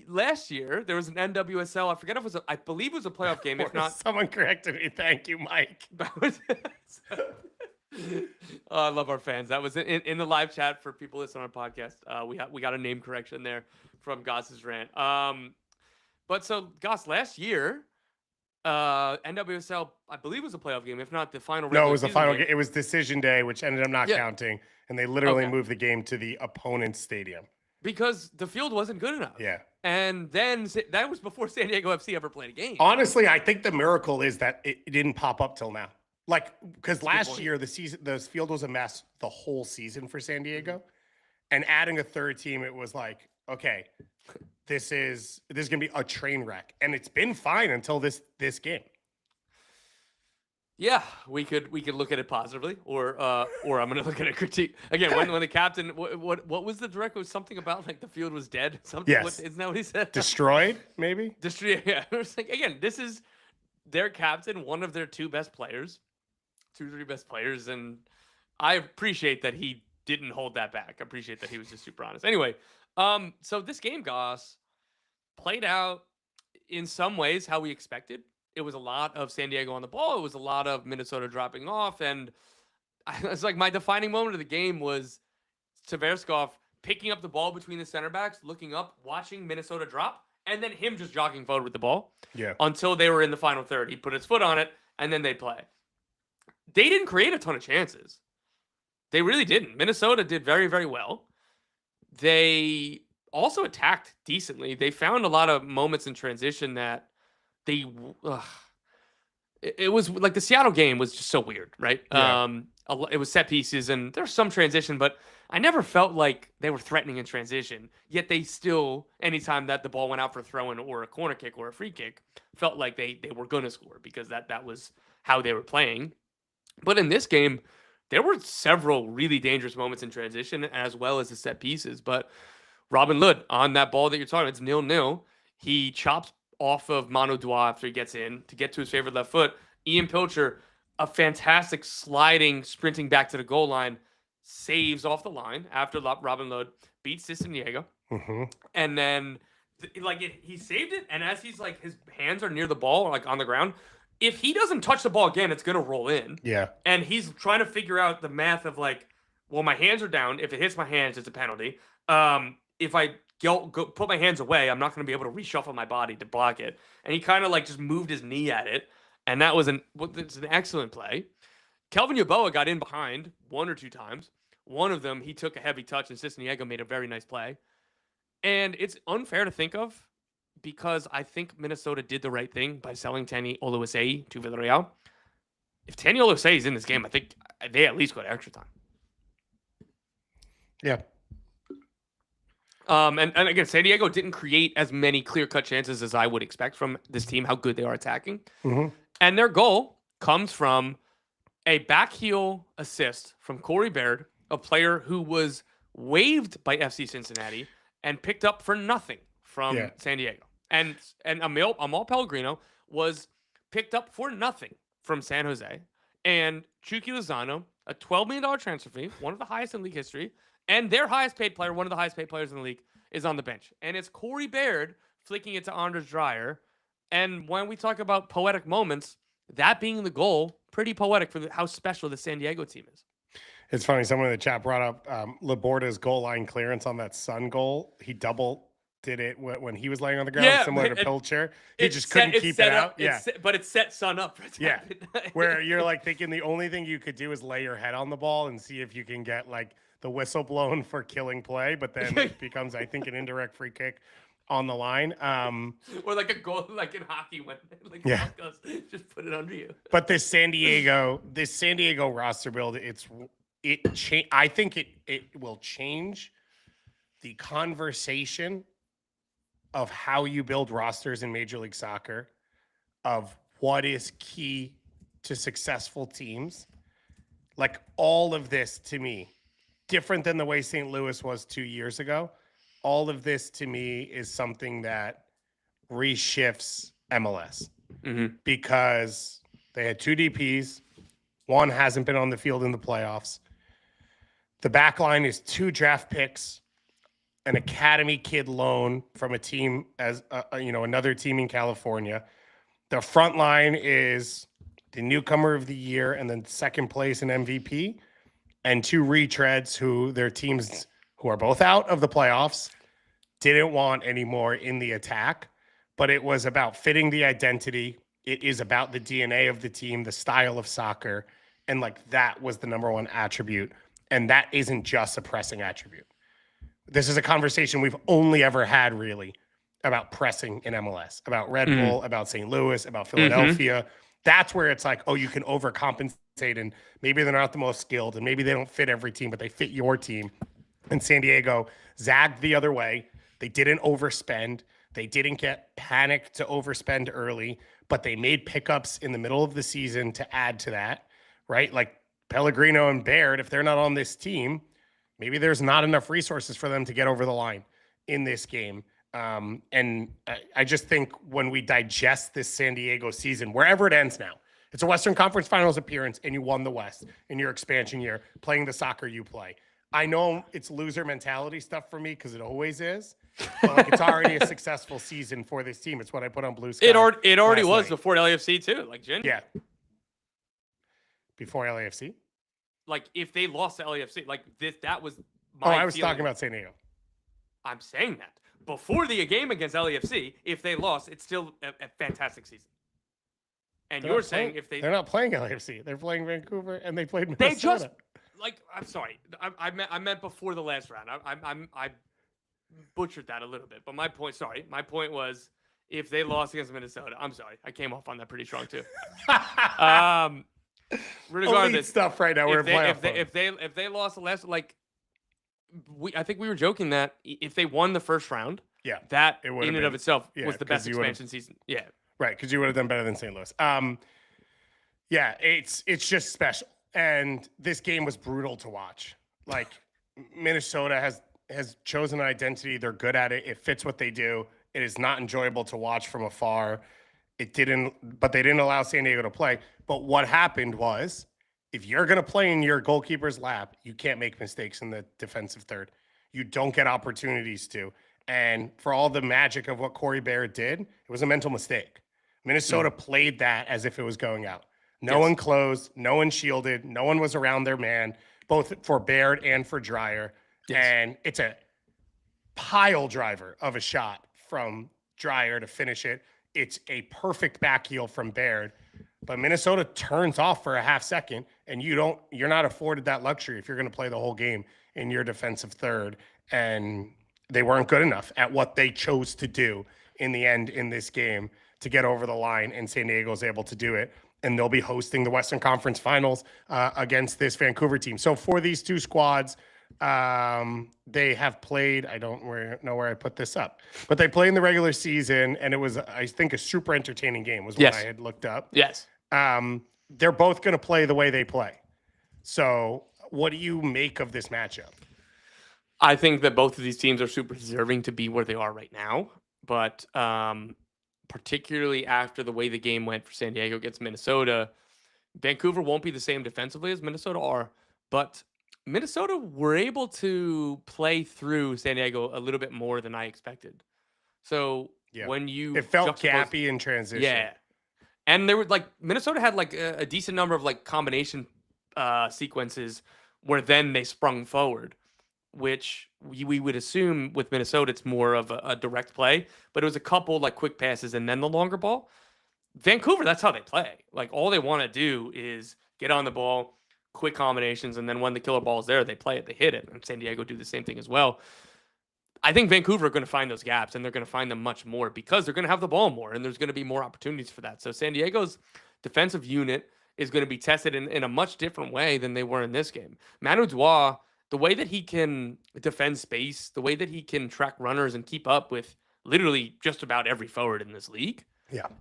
last year, there was an NWSL. I forget if it was I believe it was a playoff game. If not, someone corrected me. Thank you, Mike. I love our fans. That was in the live chat for people listening on our podcast. We got a name correction there from Goss's rant. But so Goss, last year, NWSL, I believe, was a playoff game. If not the final. No, it was the final game. It was decision day, which ended up not counting, and they literally moved the game to the opponent's stadium. Because the field wasn't good enough. Yeah. And then that was before San Diego FC ever played a game. Honestly, I think the miracle is that it didn't pop up till now. Like, because last year the field was a mess the whole season for San Diego, and adding a third team, it was like, okay, this is gonna be a train wreck, and it's been fine until this game. Yeah, we could look at it positively, or I'm gonna look at it critique again. When the captain, what was the direct? Was something about like the field was dead? Something. Yes. Isn't that what he said? Destroyed, maybe. Destroyed. Yeah. It was like, again, this is their captain, one of their two best players, 2-3 best players, and I appreciate that he didn't hold that back. I appreciate that he was just super honest. Anyway, so this game, Goss, played out in some ways how we expected. It was a lot of San Diego on the ball. It was a lot of Minnesota dropping off. And it's like my defining moment of the game was Tverskov picking up the ball between the center backs, looking up, watching Minnesota drop, and then him just jogging forward with the ball until they were in the final third. He put his foot on it, and then they'd play. They didn't create a ton of chances. They really didn't. Minnesota did very, very well. They also attacked decently. They found a lot of moments in transition that it was like the Seattle game was just so weird, right? Yeah. It was set pieces and there's some transition, but I never felt like they were threatening in transition. Yet they still, anytime that the ball went out for a throw-in or a corner kick or a free kick, felt like they were going to score because that was how they were playing. But in this game, there were several really dangerous moments in transition as well as the set pieces. But Robin Lod on that ball that you're talking about, it's 0-0. He chops off of Manu Dua after he gets in to get to his favorite left foot. Ian Pilcher, a fantastic sliding, sprinting back to the goal line, saves off the line after Robin Lod beats San Diego. Mm-hmm. And then he saved it. And as he's like, his hands are near the ball, or like on the ground, if he doesn't touch the ball again, it's going to roll in. Yeah. And he's trying to figure out the math of like, well, my hands are down. If it hits my hands, it's a penalty. If I go put my hands away, I'm not going to be able to reshuffle my body to block it. And he kind of like just moved his knee at it. And that was it's an excellent play. Kelvin Yeboah got in behind 1 or 2 times. One of them, he took a heavy touch and San Diego made a very nice play. And it's unfair to think of because I think Minnesota did the right thing by selling Tani Oluwaseyi to Villarreal. If Tani Oluwaseyi is in this game, I think they at least go to extra time. Yeah. And again, San Diego didn't create as many clear-cut chances as I would expect from this team, how good they are attacking. Mm-hmm. And their goal comes from a back heel assist from Corey Baird, a player who was waived by FC Cincinnati and picked up for nothing from San Diego. And Amal Pellegrino was picked up for nothing from San Jose. And Chucky Lozano, a $12 million transfer fee, one of the highest in league history, and their highest paid player, one of the highest paid players in the league, is on the bench. And it's Corey Baird flicking it to Anders Dreyer. And when we talk about poetic moments, that being the goal, pretty poetic for how special the San Diego team is. It's funny. Someone in the chat brought up Laborda's goal line clearance on that Sun goal. He double did it when he was laying on the ground, similar to Pilcher. He just couldn't keep it out. But it set Sun up. Where you're like thinking the only thing you could do is lay your head on the ball and see if you can get like the whistle blown for killing play, but then it becomes, I think, an indirect free kick on the line. Or like a goal, like in hockey, when like goes, just put it under you. But this San Diego roster build, I think it will change the conversation of how you build rosters in Major League Soccer, of what is key to successful teams. Like all of this to me, different than the way St. Louis was 2 years ago. All of this to me is something that reshifts MLS because they had 2 DPs. One hasn't been on the field in the playoffs. The back line is 2 draft picks, an academy kid loan from a team as another team in California. The front line is the newcomer of the year and then second place in MVP, and 2 retreads who their teams who are both out of the playoffs didn't want anymore in the attack. But it was about fitting the identity. It is about the DNA of the team, the style of soccer, and like that was the number one attribute. And that isn't just a pressing attribute. this is a conversation we've only ever had really about pressing in MLS, about Red Bull, about St. Louis, about Philadelphia. That's where it's like, oh, you can overcompensate, and maybe they're not the most skilled, and maybe they don't fit every team, but they fit your team. And San Diego zagged the other way. They didn't overspend. They didn't get panicked to overspend early, but they made pickups in the middle of the season to add to that, right? Like Pellegrino and Baird, if they're not on this team, maybe there's not enough resources for them to get over the line in this game. And I just think when we digest this San Diego season, wherever it ends now, it's a Western Conference Finals appearance and you won the West in your expansion year, playing the soccer you play. I know it's loser mentality stuff for me because it always is, but like it's already a successful season for this team. It's what I put on Blue Sky. It already was before LAFC too, like Jen. Yeah. Before LAFC? Like if they lost to LAFC, like that was I was talking about San Diego. I'm saying that. Before the game against LAFC, if they lost, it's still a fantastic season. And you're saying if they're not playing LAFC, they're playing Vancouver and they played Minnesota. They just I'm sorry, I meant before the last round. I butchered that a little bit, but my point was if they lost against Minnesota, I'm sorry, I came off on that pretty strong too. Regardless, stuff right now. We're if they lost the last I think we were joking that if they won the first round, that in and of itself was the best expansion season. Yeah, right, because you would have done better than St. Louis. It's just special, and this game was brutal to watch. Like Minnesota has chosen an identity; they're good at it. It fits what they do. It is not enjoyable to watch from afar. But they didn't allow San Diego to play. But what happened was, if you're going to play in your goalkeeper's lap, you can't make mistakes in the defensive third. You don't get opportunities to. And for all the magic of what Corey Baird did, it was a mental mistake. Minnesota played that as if it was going out. No one closed, no one shielded, no one was around their man, both for Baird and for Dreyer. Yes. And it's a pile driver of a shot from Dreyer to finish it. It's a perfect back heel from Baird. But Minnesota turns off for a half second, and you're not afforded that luxury if you're going to play the whole game in your defensive third. And they weren't good enough at what they chose to do in the end in this game to get over the line, and San Diego's able to do it. And they'll be hosting the Western Conference Finals against this Vancouver team. So for these two squads, they have played, I don't know where I put this up, but they played in the regular season, and it was, I think, a super entertaining game was what I had looked up. Yes. They're both going to play the way they play. So what do you make of this matchup? I think that both of these teams are super deserving to be where they are right now, but particularly after the way the game went for San Diego against Minnesota, Vancouver won't be the same defensively as Minnesota are, but Minnesota were able to play through San Diego a little bit more than I expected. So when it felt gappy in transition. Yeah. And there were Minnesota had a decent number of combination sequences where then they sprung forward, which we would assume with Minnesota, it's more of a direct play, but it was a couple quick passes and then the longer ball. Vancouver, that's how they play. All they want to do is get on the ball, quick combinations, and then when the killer ball is there, they play it, they hit it. And San Diego do the same thing as well. I think Vancouver are going to find those gaps, and they're going to find them much more because they're going to have the ball more, and there's going to be more opportunities for that. So San Diego's defensive unit is going to be tested in a much different way than they were in this game. Manu Dubois, the way that he can defend space, the way that he can track runners and keep up with literally just about every forward in this league,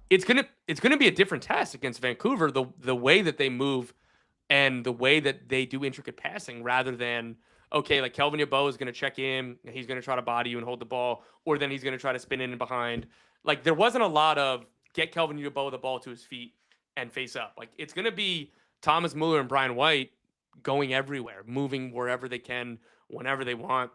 it's gonna be a different test against Vancouver. The way that they move and the way that they do intricate passing, rather than Kelvin Yeboah is going to check in, and he's going to try to body you and hold the ball, or then he's going to try to spin in and behind. There wasn't a lot of get Kelvin Yeboah the ball to his feet and face up. It's going to be Thomas Mueller and Brian White going everywhere, moving wherever they can, whenever they want,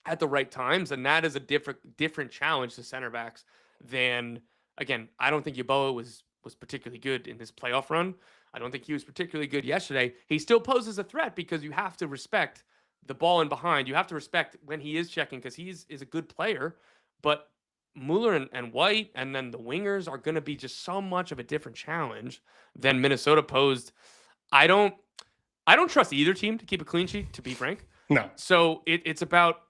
at the right times, and that is a different challenge to center backs than, again, I don't think Yeboah was particularly good in this playoff run. I don't think he was particularly good yesterday. He still poses a threat because you have to respect the ball in behind. You have to respect when he is checking because he is a good player. But Mueller and White and then the wingers are going to be just so much of a different challenge than Minnesota posed. I don't trust either team to keep a clean sheet, to be frank. No. So it's about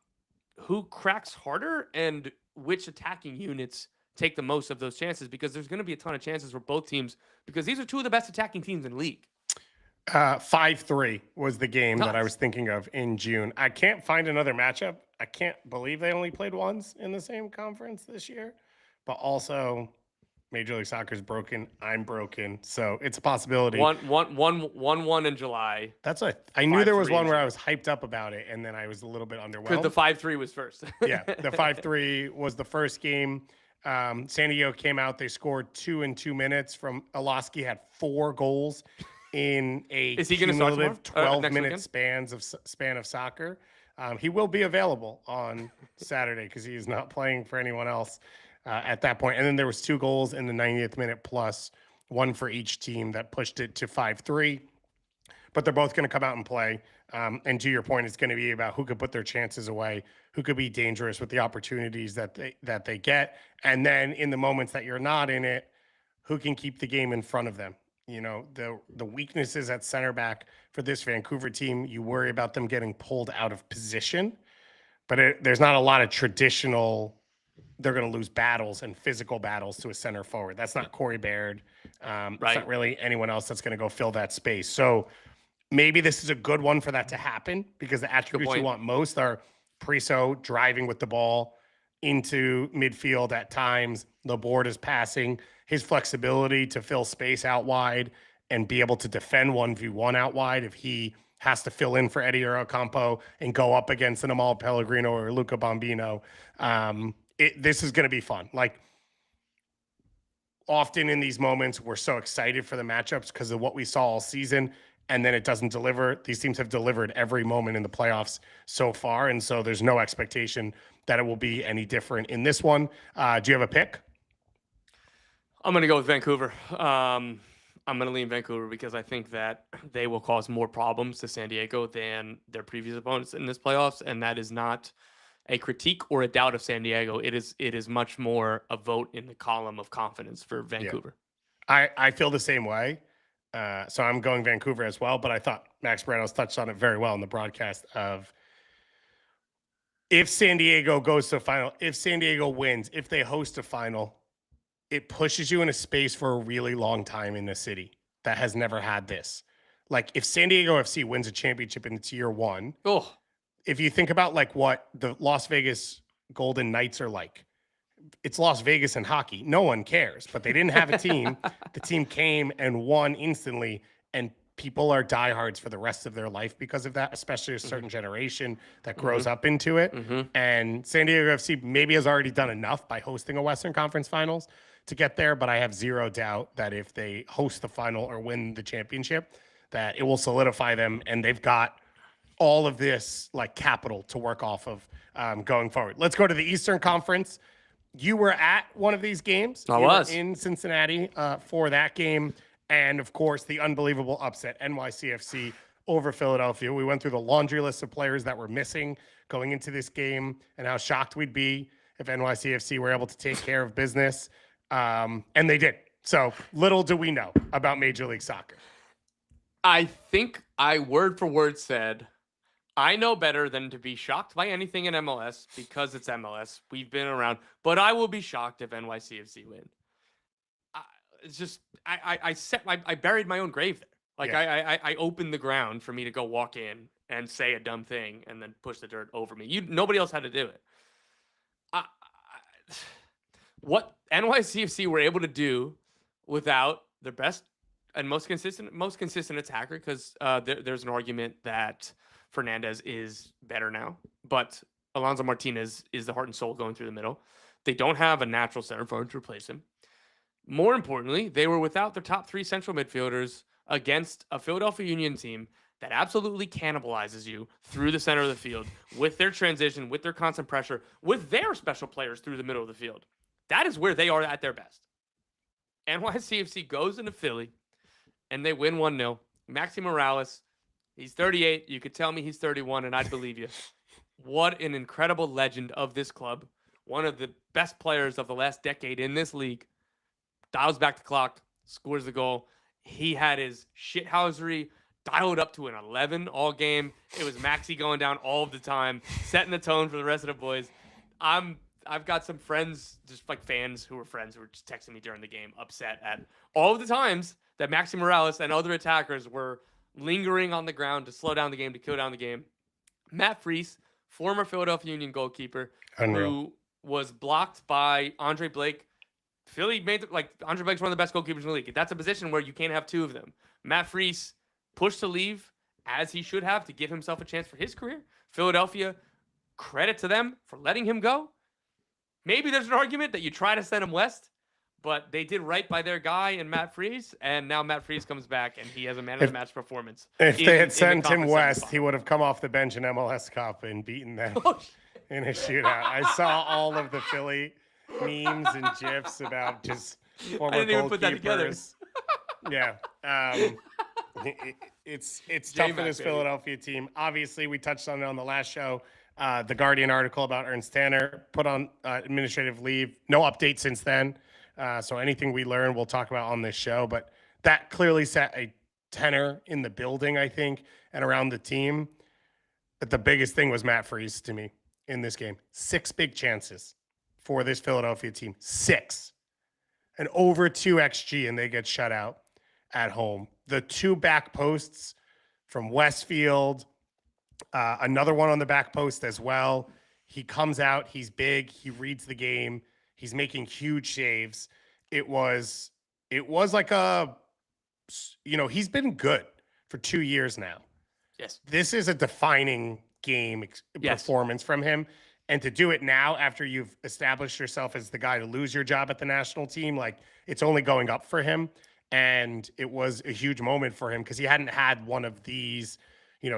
who cracks harder and which attacking units take the most of those chances, because there's going to be a ton of chances for both teams, because these are two of the best attacking teams in the league. 5-3 was the game that I Nice. was thinking of in June. I can't find another matchup. I can't believe they only played once in the same conference this year, but also Major League Soccer is broken. I'm broken. So it's a possibility. 1-1 in July. That's I knew there was 5-3 one in where I July. was hyped up about it, and then I was a little bit underwhelmed. Because the 5-3 was first. Yeah, the 5-3 was the first game. San Diego came out. They scored 2 in 2 minutes from Olaski, had 4 goals in a Is he gonna start cumulative tomorrow? Next 12-minute weekend? span of soccer. He will be available on Saturday because he is not playing for anyone else at that point. And then there was 2 goals in the 90th minute plus, one for each team that pushed it to 5-3. But they're both going to come out and play. And to your point, it's going to be about who could put their chances away, who could be dangerous with the opportunities that they get. And then in the moments that you're not in it, who can keep the game in front of them. You know, the weaknesses at center back for this Vancouver team, you worry about them getting pulled out of position, but there's not a lot of traditional, they're going to lose battles and physical battles to a center forward. That's not Corey Baird. It's not really anyone else that's going to go fill that space. So maybe this is a good one for that to happen, because the attributes you want most are Priso driving with the ball into midfield at times. The board is passing. His flexibility to fill space out wide and be able to defend 1v1 out wide if he has to fill in for Eddie or Ocampo and go up against an Amal Pellegrino or Luca Bombino. This is going to be fun. Like, often in these moments, we're so excited for the matchups because of what we saw all season, and then it doesn't deliver. These teams have delivered every moment in the playoffs so far, and so there's no expectation that it will be any different in this one. Do you have a pick? I'm going to go with Vancouver. I'm going to lean Vancouver because I think that they will cause more problems to San Diego than their previous opponents in this playoffs, and that is not a critique or a doubt of San Diego. It is much more a vote in the column of confidence for Vancouver. Yeah. I feel the same way. So I'm going Vancouver as well, but I thought Max Bretos touched on it very well in the broadcast of, if San Diego goes to a final, if San Diego wins, if they host a final, it pushes you in a space for a really long time in the city that has never had this. Like, if San Diego FC wins a championship in its year one, if you think about like what the Las Vegas Golden Knights are like, it's Las Vegas in hockey. No one cares, but they didn't have a team. The team came and won instantly, and people are diehards for the rest of their life because of that, especially a certain generation that grows up into it. And San Diego FC maybe has already done enough by hosting a Western Conference Finals to get there, but I have zero doubt that if they host the final or win the championship, that it will solidify them, and they've got all of this like capital to work off of going forward. Let's go to the Eastern Conference. You were at one of these games. I was in Cincinnati for that game. And of course, the unbelievable upset, NYCFC over Philadelphia. We went through the laundry list of players that were missing going into this game and how shocked we'd be if NYCFC were able to take care of business. And they did. So little do we know about Major League Soccer. I think I word for word said, I know better than to be shocked by anything in MLS because it's MLS. We've been around, but I will be shocked if NYCFC win. It's just I buried my own grave there. Like I opened the ground for me to go walk in and say a dumb thing and then push the dirt over me. Nobody else had to do it. What NYCFC were able to do without their best and most consistent attacker, because there's an argument that Fernandez is better now, but Alonso Martinez is the heart and soul going through the middle. They don't have a natural center forward to replace him. More importantly, they were without their top 3 central midfielders against a Philadelphia Union team that absolutely cannibalizes you through the center of the field with their transition, with their constant pressure, with their special players through the middle of the field. That is where they are at their best. NYCFC goes into Philly and they win 1-0. Maxi Morales, he's 38. You could tell me he's 31 and I'd believe you. What an incredible legend of this club. One of the best players of the last decade in this league. Dials back the clock, scores the goal. He had his shithousery dial it up to an 11 all game. It was Maxi going down all of the time, setting the tone for the rest of the boys. I've got some friends, just like fans who were friends who were just texting me during the game, upset at all of the times that Maxi Morales and other attackers were lingering on the ground to slow down the game, to kill down the game. Matt Freese, former Philadelphia Union goalkeeper, who was blocked by Andre Blake. Philly made Andre Blake's one of the best goalkeepers in the league. That's a position where you can't have two of them. Matt Freese pushed to leave, as he should have, to give himself a chance for his career. Philadelphia, credit to them for letting him go. Maybe there's an argument that you try to send him west, but they did right by their guy in Matt Freese, and now Matt Freese comes back, and he has a man-of-the-match performance. If they had sent him west, he would have come off the bench in MLS Cup and beaten them in a shootout. I saw all of the Philly memes and GIFs about just former goalkeepers. I didn't even put that together. Yeah. It's tough for this Philadelphia team. Obviously, we touched on it on the last show. The Guardian article about Ernst Tanner put on administrative leave. No update since then. So anything we learn, we'll talk about on this show. But that clearly set a tenor in the building, I think, and around the team. But the biggest thing was Matt Freese to me in this game. 6 big chances for this Philadelphia team. 6. And over 2 XG, and they get shut out at home. The 2 back posts from Westfield, another one on the back post as well. He comes out, he's big, he reads the game, he's making huge saves. It was like he's been good for 2 years now. Yes. This is a defining game performance from him. And to do it now after you've established yourself as the guy to lose your job at the national team, like, it's only going up for him. And it was a huge moment for him because he hadn't had one of these.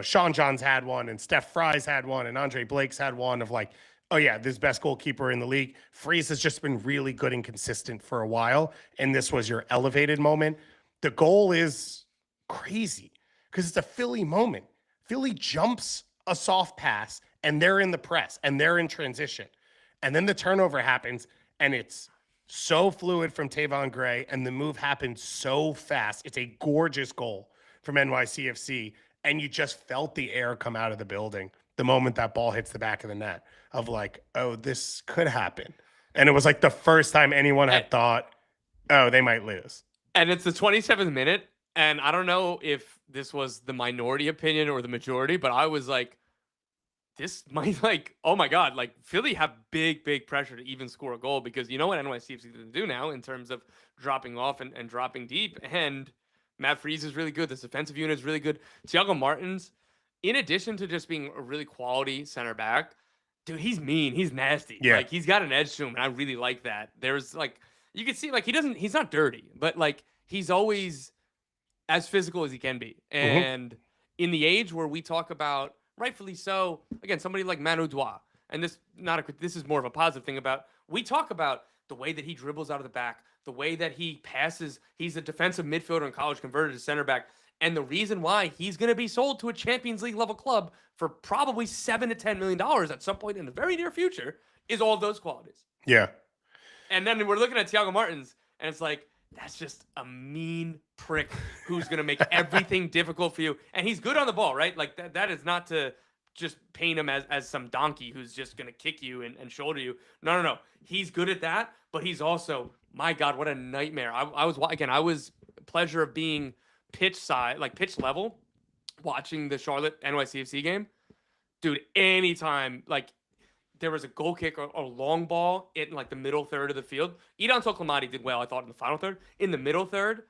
Sean Johns had one, and Steph Fry's had one, and Andre Blake's had one of like, oh yeah, this best goalkeeper in the league. Freese has just been really good and consistent for a while, and this was your elevated moment. The goal is crazy because it's a Philly moment. Philly jumps a soft pass, and they're in the press, and they're in transition. And then the turnover happens, and it's so fluid from Tavon Gray, and the move happened so fast. It's a gorgeous goal from NYCFC, and you just felt the air come out of the building the moment that ball hits the back of the net of like, oh, this could happen. And it was like the first time anyone had thought, oh, they might lose. And it's the 27th minute, and I don't know if this was the minority opinion or the majority, but I was like, this might, like, oh my God, like, Philly have big, big pressure to even score a goal, because you know what NYCFC is going to do now in terms of dropping off and dropping deep. And Matt Freese is really good. This defensive unit is really good. Thiago Martins, in addition to just being a really quality center back, dude, he's mean. He's nasty. Yeah. Like, he's got an edge to him, and I really like that. There's, like, you can see, like, he's not dirty, but, like, he's always as physical as he can be. And in the age where we talk about, rightfully so, again, somebody like Manu Dubois, and this is more of a positive thing we talk about the way that he dribbles out of the back, the way that he passes. He's a defensive midfielder in college converted to center back. And the reason why he's going to be sold to a Champions League level club for probably $7 to $10 million at some point in the very near future is all of those qualities. Yeah. And then we're looking at Thiago Martins, and it's like, that's just a mean prick who's going to make everything difficult for you. And he's good on the ball, right? Like, that is not to just paint him as some donkey who's just going to kick you and shoulder you. No. He's good at that, but he's also, my God, what a nightmare. I was pleasure of being pitch level watching the Charlotte NYCFC game. Dude, anytime, like, there was a goal kick or a long ball in, like, the middle third of the field, Idan Toklamati did well, I thought, in the final third. In the middle third,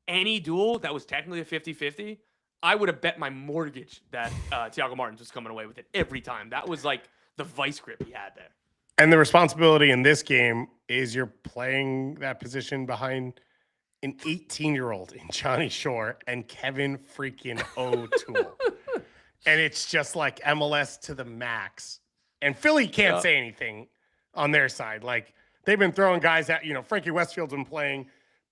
any duel that was technically a 50-50, I would have bet my mortgage that Thiago Martins was coming away with it every time. That was, like, the vice grip he had there. And the responsibility in this game is you're playing that position behind an 18-year-old in Johnny Shore and Kevin freaking O'Toole. And it's just like MLS to the max. And Philly can't say anything on their side. Like, they've been throwing guys at, Frankie Westfield's been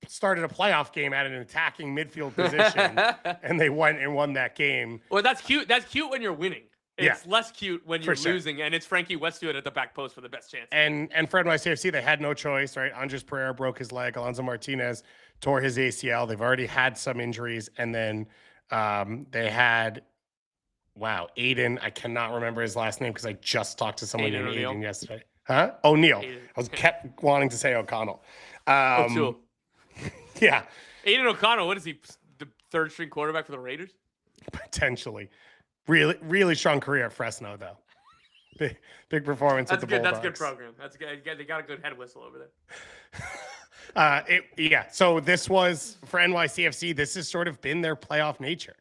started a playoff game at an attacking midfield position, and they went and won that game. Well, that's cute. That's cute when you're winning. It's less cute when you're losing, and it's Frankie Westfield at the back post for the best chance. And for NYCFC, they had no choice, right? Andres Pereira broke his leg. Alonso Martinez tore his ACL. They've already had some injuries, and then They had, wow, Aiden. I cannot remember his last name because I just talked to someone named Aiden yesterday. Huh? O'Neal. I was kept wanting to say O'Connell. O'Toole. Yeah. Aiden O'Connell, what is he? The third string quarterback for the Raiders? Potentially. Really, really strong career at Fresno, though. Big performance with the Bulldogs. That's a good program. That's good. They got a good head whistle over there. So this was, for NYCFC, this has sort of been their playoff nature.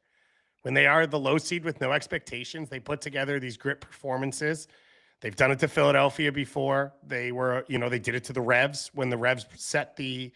When they are the low seed with no expectations, they put together these grit performances. They've done it to Philadelphia before. They were, they did it to the Revs when the Revs set the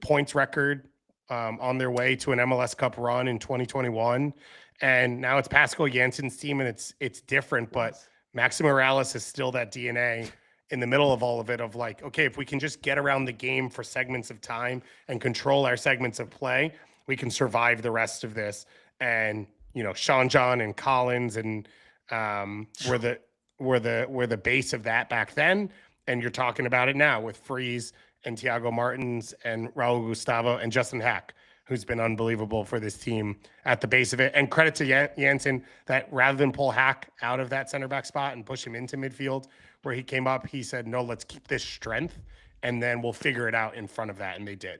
points record on their way to an MLS Cup run in 2021. And now it's Pascal Jansen's team, and it's different, but Maxi Morales is still that DNA in the middle of all of it of like, okay, if we can just get around the game for segments of time and control our segments of play, we can survive the rest of this. And, Sean John and Collins and were the base of that back then. And you're talking about it now with Freeze and Thiago Martins and Raul Gustavo and Justin Hack, who's been unbelievable for this team at the base of it. And credit to Jansen that rather than pull Hack out of that center back spot and push him into midfield where he came up, he said, no, let's keep this strength and then we'll figure it out in front of that. And they did.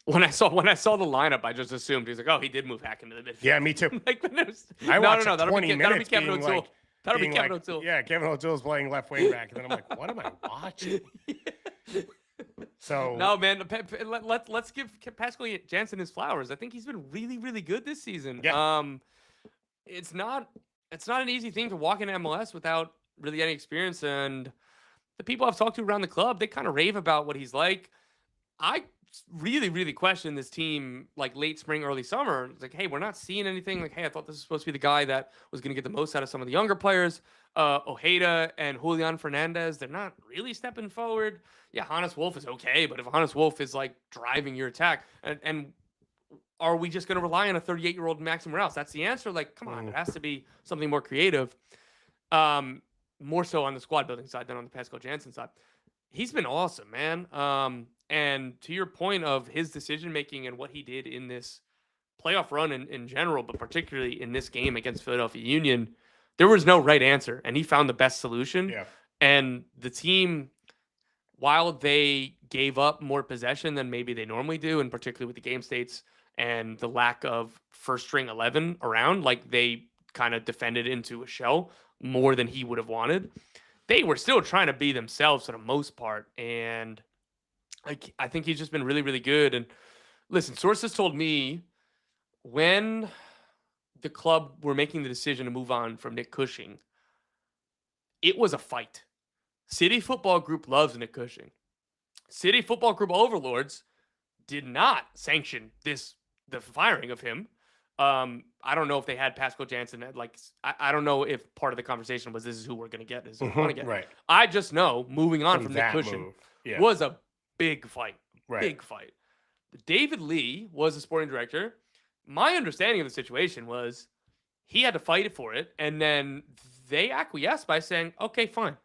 When I saw the lineup, I just assumed he's like, oh, he did move Hack into the midfield. Yeah, me too. I watched no, that'll be Kevin O'Toole. That'll be Kevin O'Toole. Yeah, Kevin O'Toole's playing left wing back. And then I'm like, what am I watching? So no, man, let's give Pascal Jansen his flowers. I think he's been really, really good this season. Yeah. It's not an easy thing to walk into MLS without really any experience. And the people I've talked to around the club, they kind of rave about what he's like. I really, really question this team like late spring, early summer. It's like, hey, we're not seeing anything. Like, hey, I thought this was supposed to be the guy that was going to get the most out of some of the younger players. Ojeda and Julian Fernandez, they're not really stepping forward. Yeah, Hannes Wolf is okay, but if Hannes Wolf is like driving your attack, and are we just going to rely on a 38-year-old Maxi Morales? That's the answer. Like, come on, it has to be something more creative. More so on the squad building side than on the Pascal Jansen side. He's been awesome, man. And to your point of his decision making and what he did in this playoff run in general, but particularly in this game against Philadelphia Union, there was no right answer, and he found the best solution. Yeah. And the team, while they gave up more possession than maybe they normally do, and particularly with the game states and the lack of first string 11 around, like they kind of defended into a shell more than he would have wanted. They were still trying to be themselves for the most part. And I think he's just been really, really good. And listen, sources told me when the club were making the decision to move on from Nick Cushing, it was a fight. City Football Group loves Nick Cushing. City Football Group overlords did not sanction the firing of him. I don't know if they had Pascal Jansen. I don't know if part of the conversation was this is who we're going to get. This is who we want to get. Right. I just know moving on from Nick Cushing was a big fight. Right. Big fight. David Lee was the sporting director. My understanding of the situation was he had to fight for it, and then they acquiesced by saying, okay, fine.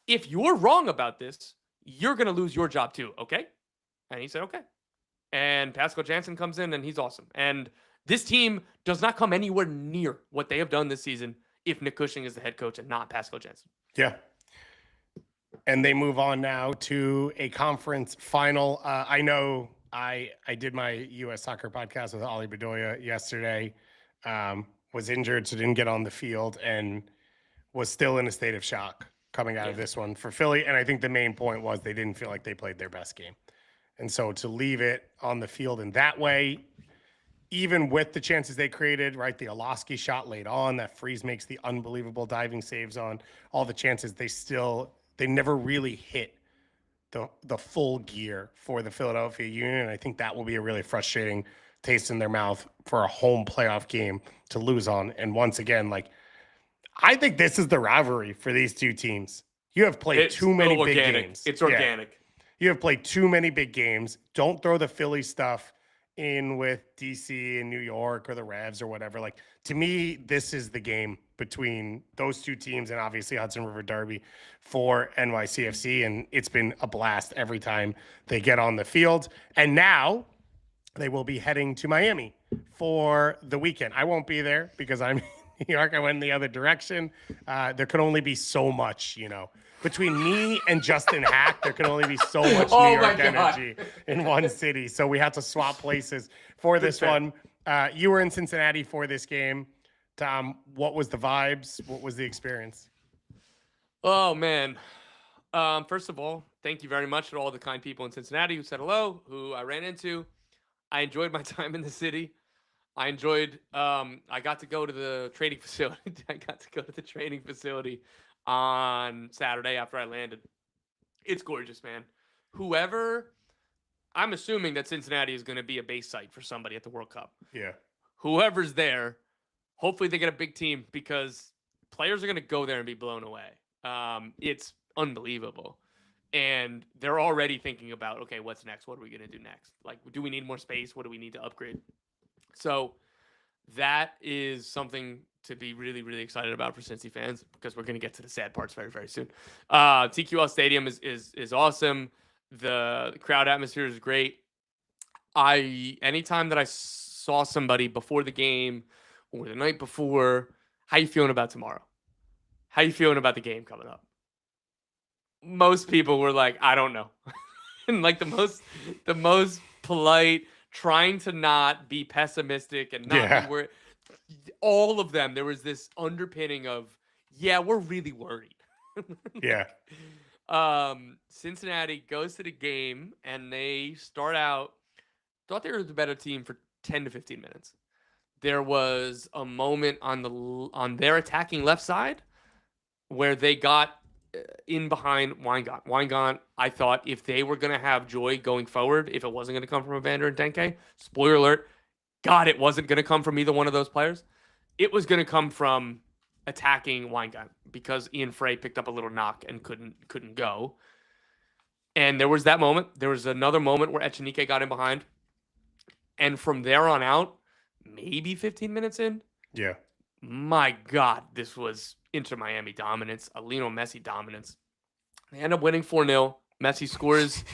If you're wrong about this, you're going to lose your job too, okay? And he said, okay. And Pascal Jansen comes in, and he's awesome. And this team does not come anywhere near what they have done this season if Nick Cushing is the head coach and not Pascal Jansen. Yeah. And they move on now to a conference final. I know I did my U.S. soccer podcast with Ali Bedoya yesterday, was injured, so didn't get on the field, and was still in a state of shock coming out of this one for Philly. And I think the main point was they didn't feel like they played their best game. And so to leave it on the field in that way, even with the chances they created, right? The Olaski shot late on, that Freeze makes the unbelievable diving saves on, all the chances, they never really hit the full gear for the Philadelphia Union. And I think that will be a really frustrating taste in their mouth for a home playoff game to lose on. And once again, I think this is the rivalry for these two teams. You have played too many big games. It's organic. Yeah. You have played too many big games. Don't throw the Philly stuff in with DC and New York or the Revs or whatever. To me, this is the game between those two teams and obviously Hudson River Derby for NYCFC. And it's been a blast every time they get on the field. And now they will be heading to Miami for the weekend. I won't be there because I'm in New York. I went in the other direction. There can only be so much, between me and Justin Hack, there can only be so much New York energy in one city. So we had to swap places for this one. You were in Cincinnati for this game. Tom, what was the vibes? What was the experience? Oh, man. First of all, thank you very much to all the kind people in Cincinnati who said hello, who I ran into. I enjoyed my time in the city. I got to go to the training facility. On Saturday after I landed. It's gorgeous, man. I'm assuming that Cincinnati is going to be a base site for somebody at the World Cup. Yeah. Whoever's there, hopefully they get a big team because players are going to go there and be blown away. It's unbelievable. And they're already thinking about, okay, what's next? What are we going to do next? Like, do we need more space? What do we need to upgrade? So that is something to be really, really excited about for Cincy fans because we're going to get to the sad parts very, very soon. TQL Stadium is awesome. The crowd atmosphere is great. Anytime that I saw somebody before the game or the night before, how you feeling about tomorrow? How you feeling about the game coming up? Most people were like, I don't know. And like the most polite, trying to not be pessimistic and not be worried. All of them, there was this underpinning of, yeah, we're really worried. Yeah. Cincinnati goes to the game and they start out, thought they were the better team for 10 to 15 minutes. There was a moment on their attacking left side where they got in behind Weingart. Weingart, I thought if they were going to have joy going forward, if it wasn't going to come from Evander and Denke, spoiler alert, God, it wasn't going to come from either one of those players. It was going to come from attacking Weingart because Ian Frey picked up a little knock and couldn't go. And there was that moment. There was another moment where Echenique got in behind. And from there on out, maybe 15 minutes in. Yeah. My God, this was Inter Miami dominance, a Lionel Messi dominance. They end up winning 4-0. Messi scores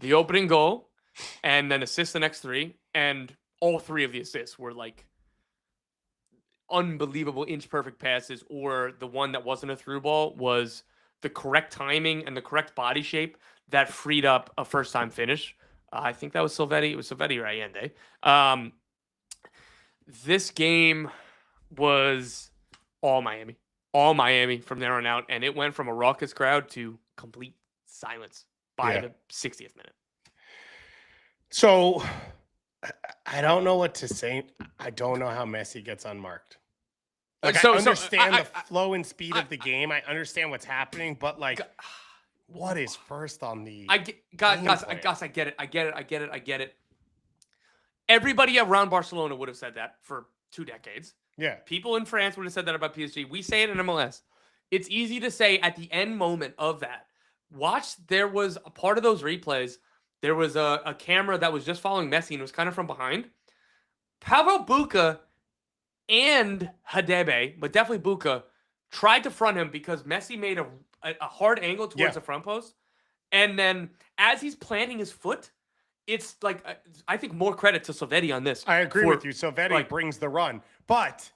the opening goal and then assists the next three. And all three of the assists were like unbelievable inch-perfect passes, or the one that wasn't a through ball was the correct timing and the correct body shape that freed up a first-time finish. I think that was Silvetti. It was Silvetti or Allende. This game was all Miami from there on out, and it went from a raucous crowd to complete silence by the 60th minute. So I don't know what to say. I don't know how Messi gets unmarked. Like, I understand the flow and speed of the game. I understand what's happening, but like, what is first on the? Guys, I get it. Everybody around Barcelona would have said that for 2 decades. Yeah. People in France would have said that about PSG. We say it in MLS. It's easy to say at the end moment of that. Watch, there was a part of those replays. There was a camera that was just following Messi and was kind of from behind. Pavel Buca and Hadebe, but definitely Buca, tried to front him because Messi made a hard angle towards the front post. And then as he's planting his foot, it's like, I think more credit to Silvetti on this. I agree with you. Silvetti brings the run, but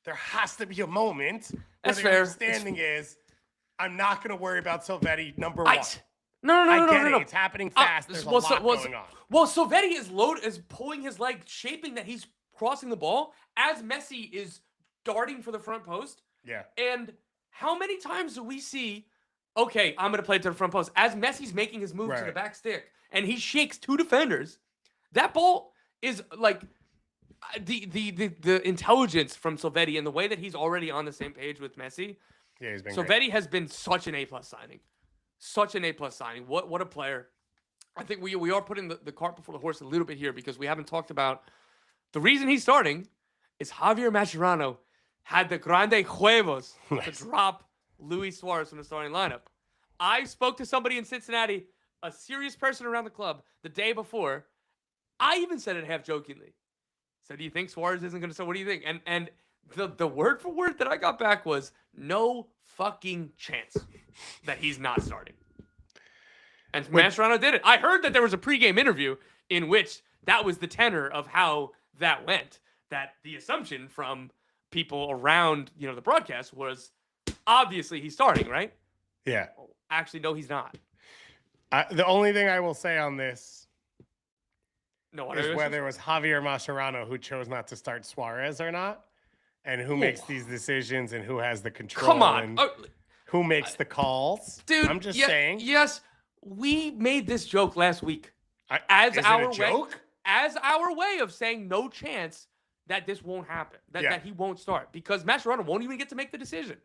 there has to be a moment where the understanding is, I'm not going to worry about Silvetti, number one. No. It's happening fast. There's a lot going on. Well, Silvetti is pulling his leg, shaping that he's crossing the ball as Messi is darting for the front post. Yeah. And how many times do we see, okay, I'm going to play it to the front post, as Messi's making his move to the back stick, and he shakes 2 defenders. That ball is like the intelligence from Silvetti and the way that he's already on the same page with Messi. Yeah, he's been Silvetti great. has been such an A-plus signing. Such an A-plus signing. What a player. I think we are putting the cart before the horse a little bit here because we haven't talked about the reason he's starting is Javier Mascherano had the grande huevos to drop Luis Suarez from the starting lineup. I spoke to somebody in Cincinnati, a serious person around the club, the day before. I even said it half jokingly. So do you think Suarez isn't going to start? What do you think? And the word for word that I got back was no fucking chance that he's not starting. And Mascherano did it. I heard that there was a pregame interview in which that was the tenor of how that went. That the assumption from people around, the broadcast was obviously he's starting, right? Yeah. Actually, no, he's not. The only thing I will say on this No, is whether it was Javier Mascherano who chose not to start Suarez or not, and who makes these decisions and who has the control. Come on. And who makes the calls. Dude, I'm just saying. Yes, we made this joke last week. Is it a joke? As our way of saying no chance that this won't happen, that he won't start, because Mascherano won't even get to make the decision.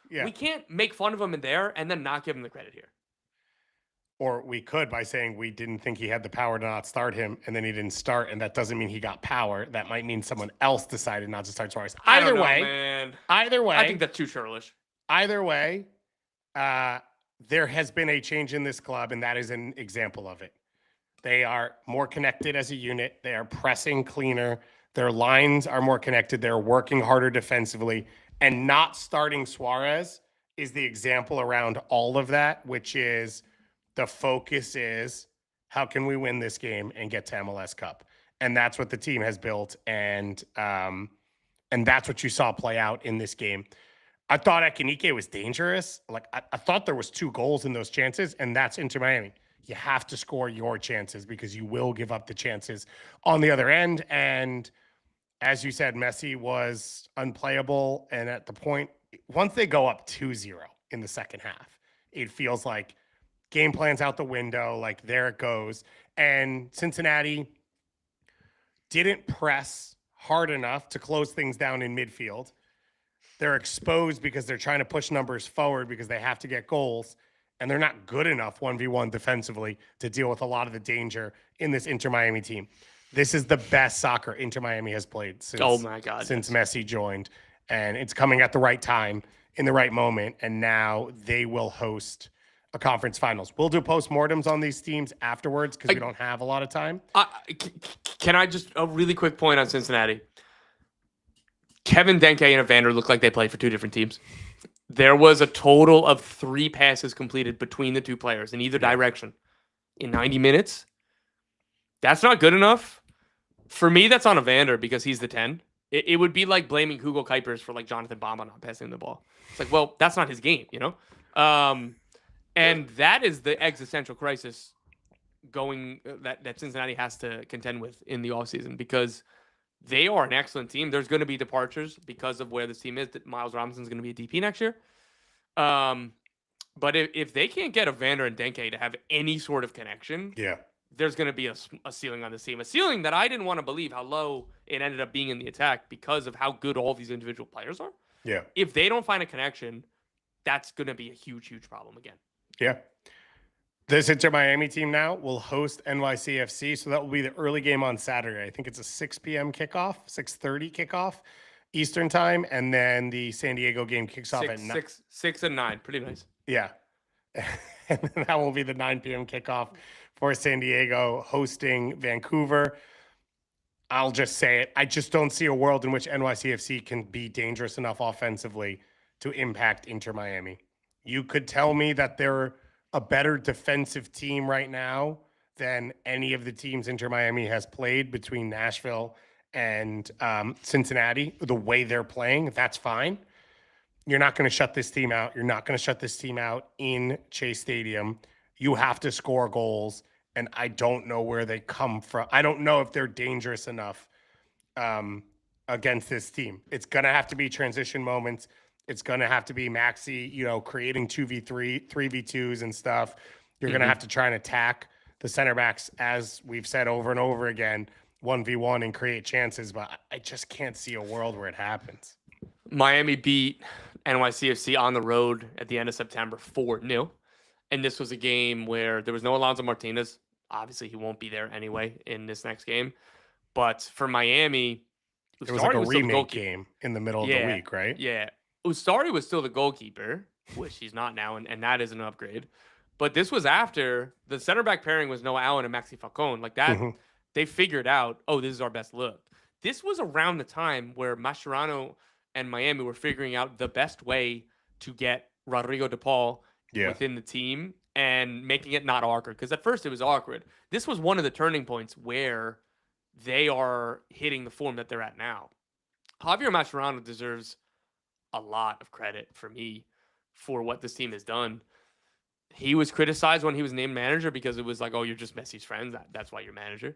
Yeah. We can't make fun of him in there and then not give him the credit here. Or we could by saying we didn't think he had the power to not start him, and then he didn't start, and that doesn't mean he got power. That might mean someone else decided not to start Suarez. Either way, I think that's too churlish. Either way, there has been a change in this club, and that is an example of it. They are more connected as a unit. They are pressing cleaner. Their lines are more connected. They're working harder defensively, and not starting Suarez is the example around all of that, which is the focus is how can we win this game and get to MLS Cup? And that's what the team has built. And that's what you saw play out in this game. I thought Akinike was dangerous. Like I thought there was 2 goals in those chances, and that's Inter Miami. You have to score your chances because you will give up the chances on the other end. And as you said, Messi was unplayable. And at the point, once they go up 2-0 in the second half, it feels like game plan's out the window, like there it goes. And Cincinnati didn't press hard enough to close things down in midfield. They're exposed because they're trying to push numbers forward because they have to get goals. And they're not good enough 1v1 defensively to deal with a lot of the danger in this Inter Miami team. This is the best soccer Inter Miami has played since Messi joined. And it's coming at the right time, in the right moment. And now they will host a conference finals. We'll do postmortems on these teams afterwards because we don't have a lot of time. Can I just a really quick point on Cincinnati? Kevin Denke and Evander look like they played for 2 different teams. There was a total of 3 passes completed between the 2 players in either direction in 90 minutes. That's not good enough. For me, that's on Evander because he's the 10. It would be like blaming Hugo Kuipers for like Jonathan Bamba not passing the ball. It's like, well, that's not his game, And that is the existential crisis that Cincinnati has to contend with in the offseason because they are an excellent team. There's going to be departures because of where this team is. That Miles Robinson's going to be a DP next year. But if they can't get Evander and Denke to have any sort of connection, there's going to be a ceiling on this team. A ceiling that I didn't want to believe how low it ended up being in the attack because of how good all these individual players are. Yeah. If they don't find a connection, that's going to be a huge, huge problem again. Yeah. This Inter Miami team now will host NYCFC. So that will be the early game on Saturday. I think it's a 6 p.m. kickoff, 6:30 kickoff Eastern time. And then the San Diego game kicks off at 6 and 9. Pretty nice. Yeah. And then that will be the 9 p.m. kickoff for San Diego hosting Vancouver. I'll just say it. I just don't see a world in which NYCFC can be dangerous enough offensively to impact Inter Miami. You could tell me that they're a better defensive team right now than any of the teams Inter Miami has played between Nashville and Cincinnati. The way they're playing, that's fine. You're not going to shut this team out. You're not going to shut this team out in Chase Stadium. You have to score goals, and I don't know where they come from. I don't know if they're dangerous enough against this team. It's going to have to be transition moments. It's going to have to be Maxi, creating 2v3, 3v2s and stuff. You're going to have to try and attack the center backs, as we've said over and over again, 1v1 and create chances. But I just can't see a world where it happens. Miami beat NYCFC on the road at the end of September 4-0. And this was a game where there was no Alonso Martinez. Obviously, he won't be there anyway in this next game. But for Miami, it was like a remake game in the middle of the week, right? Yeah. Ustari was still the goalkeeper, which he's not now, and that is an upgrade. But this was after the center back pairing was Noah Allen and Maxi Falcone. Like that, they figured out, this is our best look. This was around the time where Mascherano and Miami were figuring out the best way to get Rodrigo de Paul within the team and making it not awkward. Because at first it was awkward. This was one of the turning points where they are hitting the form that they're at now. Javier Mascherano deserves a lot of credit for me for what this team has done. He was criticized when he was named manager because it was like, oh, you're just Messi's friend. That's why you're manager.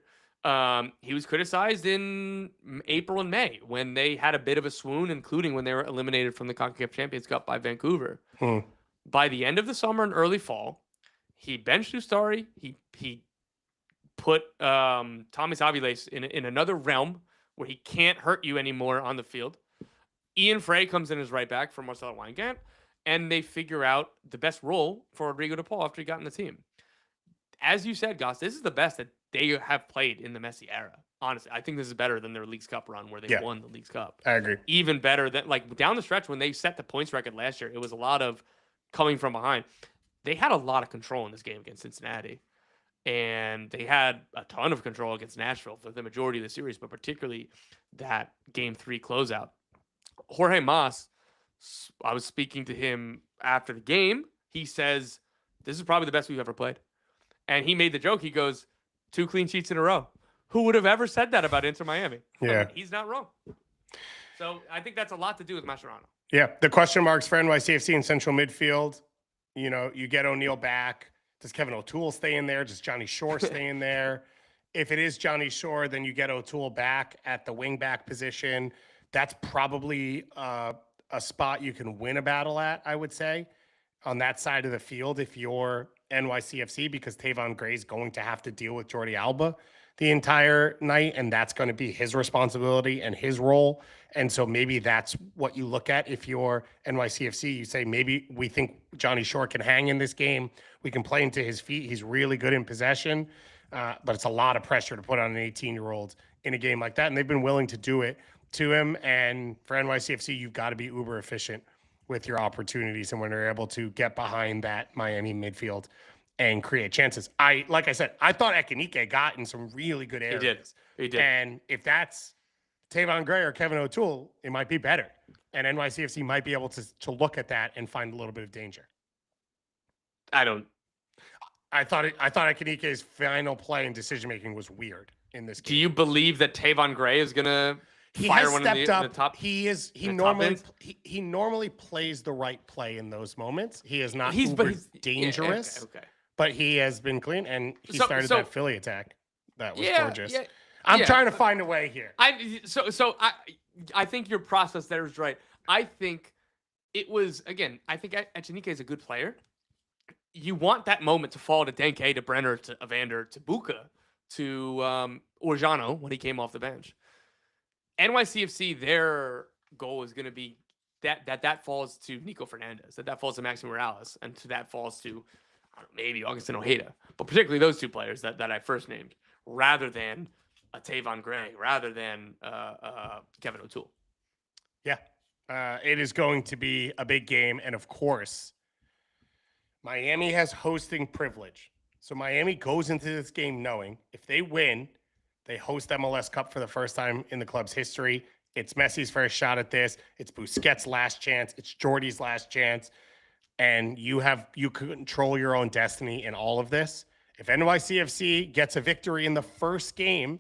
He was criticized in April and May when they had a bit of a swoon, including when they were eliminated from the CONCACAF Champions Cup by Vancouver. By the end of the summer and early fall, he benched Ustari. He put Thomas Aviles in another realm where he can't hurt you anymore on the field. Ian Frey comes in as right back for Marcelo Weingart, and they figure out the best role for Rodrigo de Paul after he got in the team. As you said, Goss, this is the best that they have played in the Messi era. Honestly, I think this is better than their Leagues Cup run where they won the Leagues Cup. I agree. Even better than, like, down the stretch when they set the points record last year, it was a lot of coming from behind. They had a lot of control in this game against Cincinnati. And they had a ton of control against Nashville for the majority of the series, but particularly that Game 3 closeout. Jorge Mas, I was speaking to him after the game. He says, this is probably the best we've ever played. And he made the joke. He goes, 2 clean sheets in a row. Who would have ever said that about Inter Miami? Yeah. But he's not wrong. So I think that's a lot to do with Mascherano. Yeah. The question marks for NYCFC in central midfield, you get O'Neal back. Does Kevin O'Toole stay in there? Does Johnny Shore stay in there? If it is Johnny Shore, then you get O'Toole back at the wing back position. That's probably a spot you can win a battle at, I would say, on that side of the field if you're NYCFC, because Tavon Gray is going to have to deal with Jordi Alba the entire night, and that's going to be his responsibility and his role. And so maybe that's what you look at if you're NYCFC. You say, maybe we think Johnny Shore can hang in this game. We can play into his feet. He's really good in possession, but it's a lot of pressure to put on an 18-year-old in a game like that, and they've been willing to do it to him. And for NYCFC, you've got to be uber efficient with your opportunities, and when they're able to get behind that Miami midfield and create chances. Like I said, I thought Ekenike got in some really good areas. He did. And if that's Tavon Gray or Kevin O'Toole, it might be better. And NYCFC might be able to look at that and find a little bit of danger. I thought Ekenike's final play and decision making was weird in this game. Do you believe that Tavon Gray is gonna He fire has one stepped in the up. top? He normally plays the right play in those moments. He is not He's dangerous. Yeah, okay. But he has been clean, and he started that Philly attack. That was gorgeous. Yeah, I'm trying to find a way here. I think your process there is right. I think it was, again, I think Echenike is a good player. You want that moment to fall to Denke, to Brenner, to Evander, to Buka, to Orjano when he came off the bench. NYCFC, their goal is going to be that falls to Nico Fernandez, that falls to Maximo Morales, and that falls to maybe Augustin Ojeda, but particularly those two players that I first named, rather than a Tavon Gray, rather than Kevin O'Toole. Yeah, it is going to be a big game, and of course, Miami has hosting privilege. So Miami goes into this game knowing if they win, they host MLS Cup for the first time in the club's history. It's Messi's first shot at this. It's Busquets' last chance. It's Jordi's last chance. And you control your own destiny in all of this. If NYCFC gets a victory in the first game,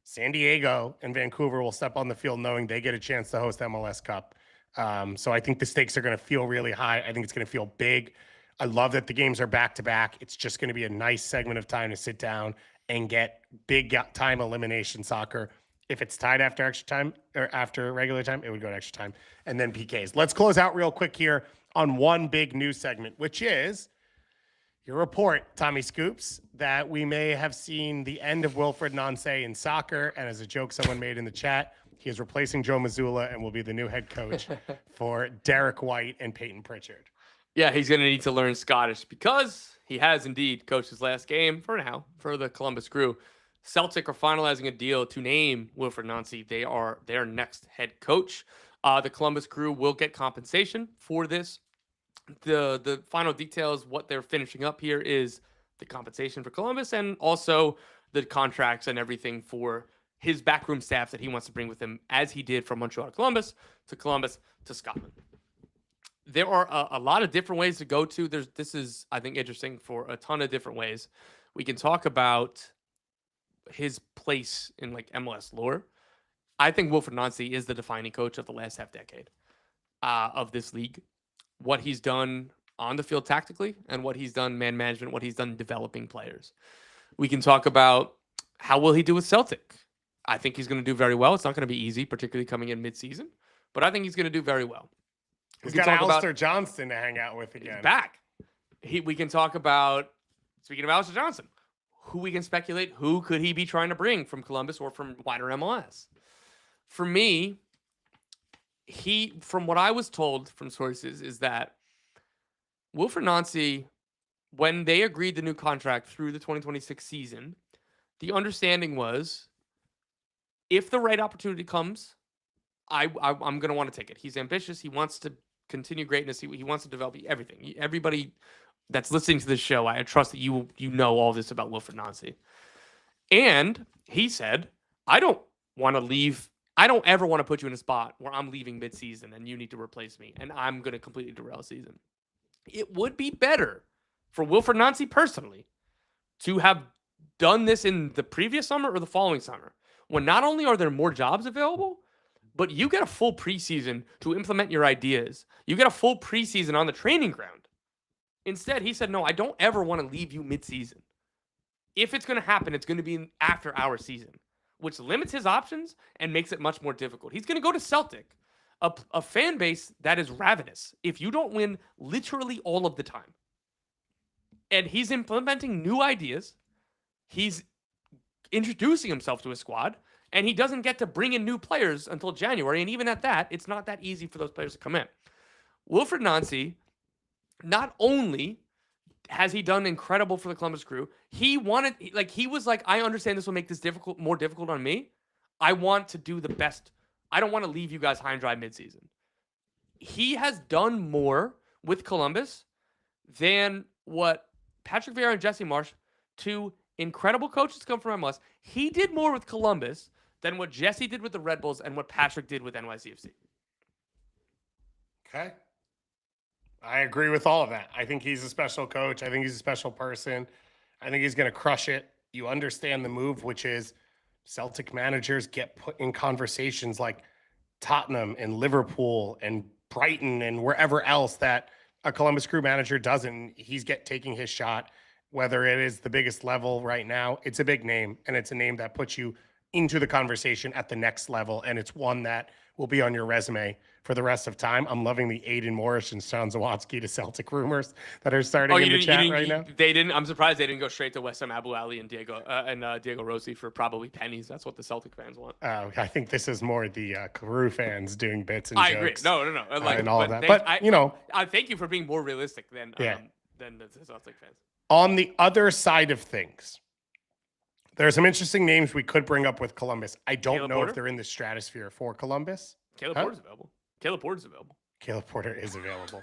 San Diego and Vancouver will step on the field knowing they get a chance to host MLS Cup. So I think the stakes are going to feel really high. I think it's going to feel big. I love that the games are back-to-back. It's just going to be a nice segment of time to sit down and get big-time elimination soccer. If it's tied after extra time or after regular time, it would go to extra time. And then PKs. Let's close out real quick here on one big news segment, which is your report, Tommy Scoops, that we may have seen the end of Wilfried Nancy in soccer. And as a joke someone made in the chat, he is replacing Joe Mazzulla and will be the new head coach for Derek White and Peyton Pritchard. Yeah, he's going to need to learn Scottish because he has indeed coached his last game for now for the Columbus Crew. Celtic are finalizing a deal to name Wilfried Nancy. They are their next head coach. The Columbus Crew will get compensation for this. The final details, what they're finishing up here is the compensation for Columbus and also the contracts and everything for his backroom staff that he wants to bring with him, as he did from Montreal to Columbus to Scotland. There are a lot of different ways to go to. This is, I think, interesting for a ton of different ways. We can talk about his place in like MLS lore, I think Wilfried Nancy is the defining coach of the last half decade of this league. What he's done on the field tactically and what he's done man management, what he's done developing players. We can talk about how will he do with Celtic. I think he's going to do very well. It's not going to be easy, particularly coming in mid-season, but I think he's going to do very well. He's got Alistair Johnston to hang out with again. He's back. We can talk about, speaking of Alistair Johnston, who we can speculate, who could he be trying to bring from Columbus or from wider MLS? For me, from what I was told from sources, is that Wilfried Nancy, when they agreed the new contract through the 2026 season, the understanding was, if the right opportunity comes, I'm going to want to take it. He's ambitious. He wants to continue greatness. He wants to develop everything. Everybody that's listening to this show, I trust that you know all this about Wilfried Nancy. And he said, I don't want to leave. I don't ever want to put you in a spot where I'm leaving mid-season and you need to replace me and I'm going to completely derail the season. It would be better for Wilfried Nancy personally to have done this in the previous summer or the following summer, when not only are there more jobs available, but you get a full preseason to implement your ideas. You get a full preseason on the training ground. Instead, he said, no, I don't ever want to leave you mid-season. If it's going to happen, it's going to be after our season, which limits his options and makes it much more difficult. He's going to go to Celtic, a fan base that is ravenous if you don't win literally all of the time. And he's implementing new ideas. He's introducing himself to a squad, and he doesn't get to bring in new players until January. And even at that, it's not that easy for those players to come in. Wilfried Nancy, not only has he done incredible for the Columbus Crew, he was like, I understand this will make this more difficult on me. I want to do the best. I don't want to leave you guys high and dry midseason. He has done more with Columbus than what Patrick Vieira and Jesse Marsh, two incredible coaches come from MLS. He did more with Columbus than what Jesse did with the Red Bulls and what Patrick did with NYCFC. Okay. I agree with all of that. I think he's a special coach. I think he's a special person. I think he's going to crush it. You understand the move, which is Celtic managers get put in conversations like Tottenham and Liverpool and Brighton and wherever else that a Columbus Crew manager doesn't. He's taking his shot, whether it is the biggest level right now. It's a big name, and it's a name that puts you into the conversation at the next level, and it's one that will be on your resume for the rest of time. I'm loving the Aiden Morris and Sean Zawadzki to Celtic rumors that are starting in the chat right now. They didn't. I'm surprised they didn't go straight to Wessam Abu Ali and Diego Rossi for probably pennies. That's what the Celtic fans want. I think this is more the Carew fans doing bits and jokes. I agree. No. And all of that. But I thank you for being more realistic than the Celtic fans. On the other side of things, there are some interesting names we could bring up with Columbus. I don't know if they're in the stratosphere for Columbus. Caleb Porter's available. Caleb Porter is available.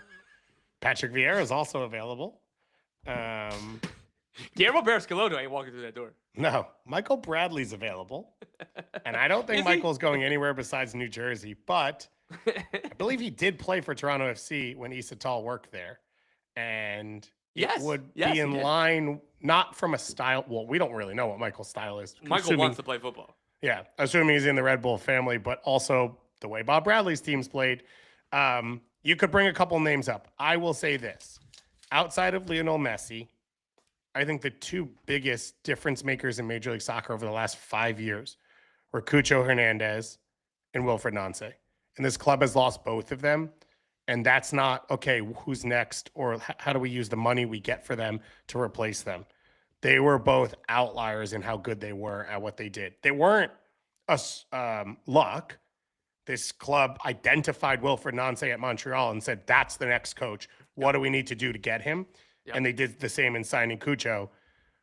Patrick Vieira is also available. Guillermo Barros-Schelotto ain't walking through that door. No. Michael Bradley's available. And I don't think Michael's going anywhere besides New Jersey, but I believe he did play for Toronto FC when Issa Tall worked there. And it would be in line, not from a style. Well, we don't really know what Michael's style is. Michael wants to play football. Yeah, assuming he's in the Red Bull family, but also the way Bob Bradley's teams played. You could bring a couple names up. I will say this. Outside of Lionel Messi, I think the two biggest difference makers in Major League Soccer over the last 5 years were Cucho Hernandez and Wilfried Nancy. And this club has lost both of them. And that's not, okay, who's next? Or how do we use the money we get for them to replace them? They were both outliers in how good they were at what they did. They weren't luck. This club identified Wilfried Nancy at Montreal and said, that's the next coach. What do we need to do to get him? Yep. And they did the same in signing Cucho.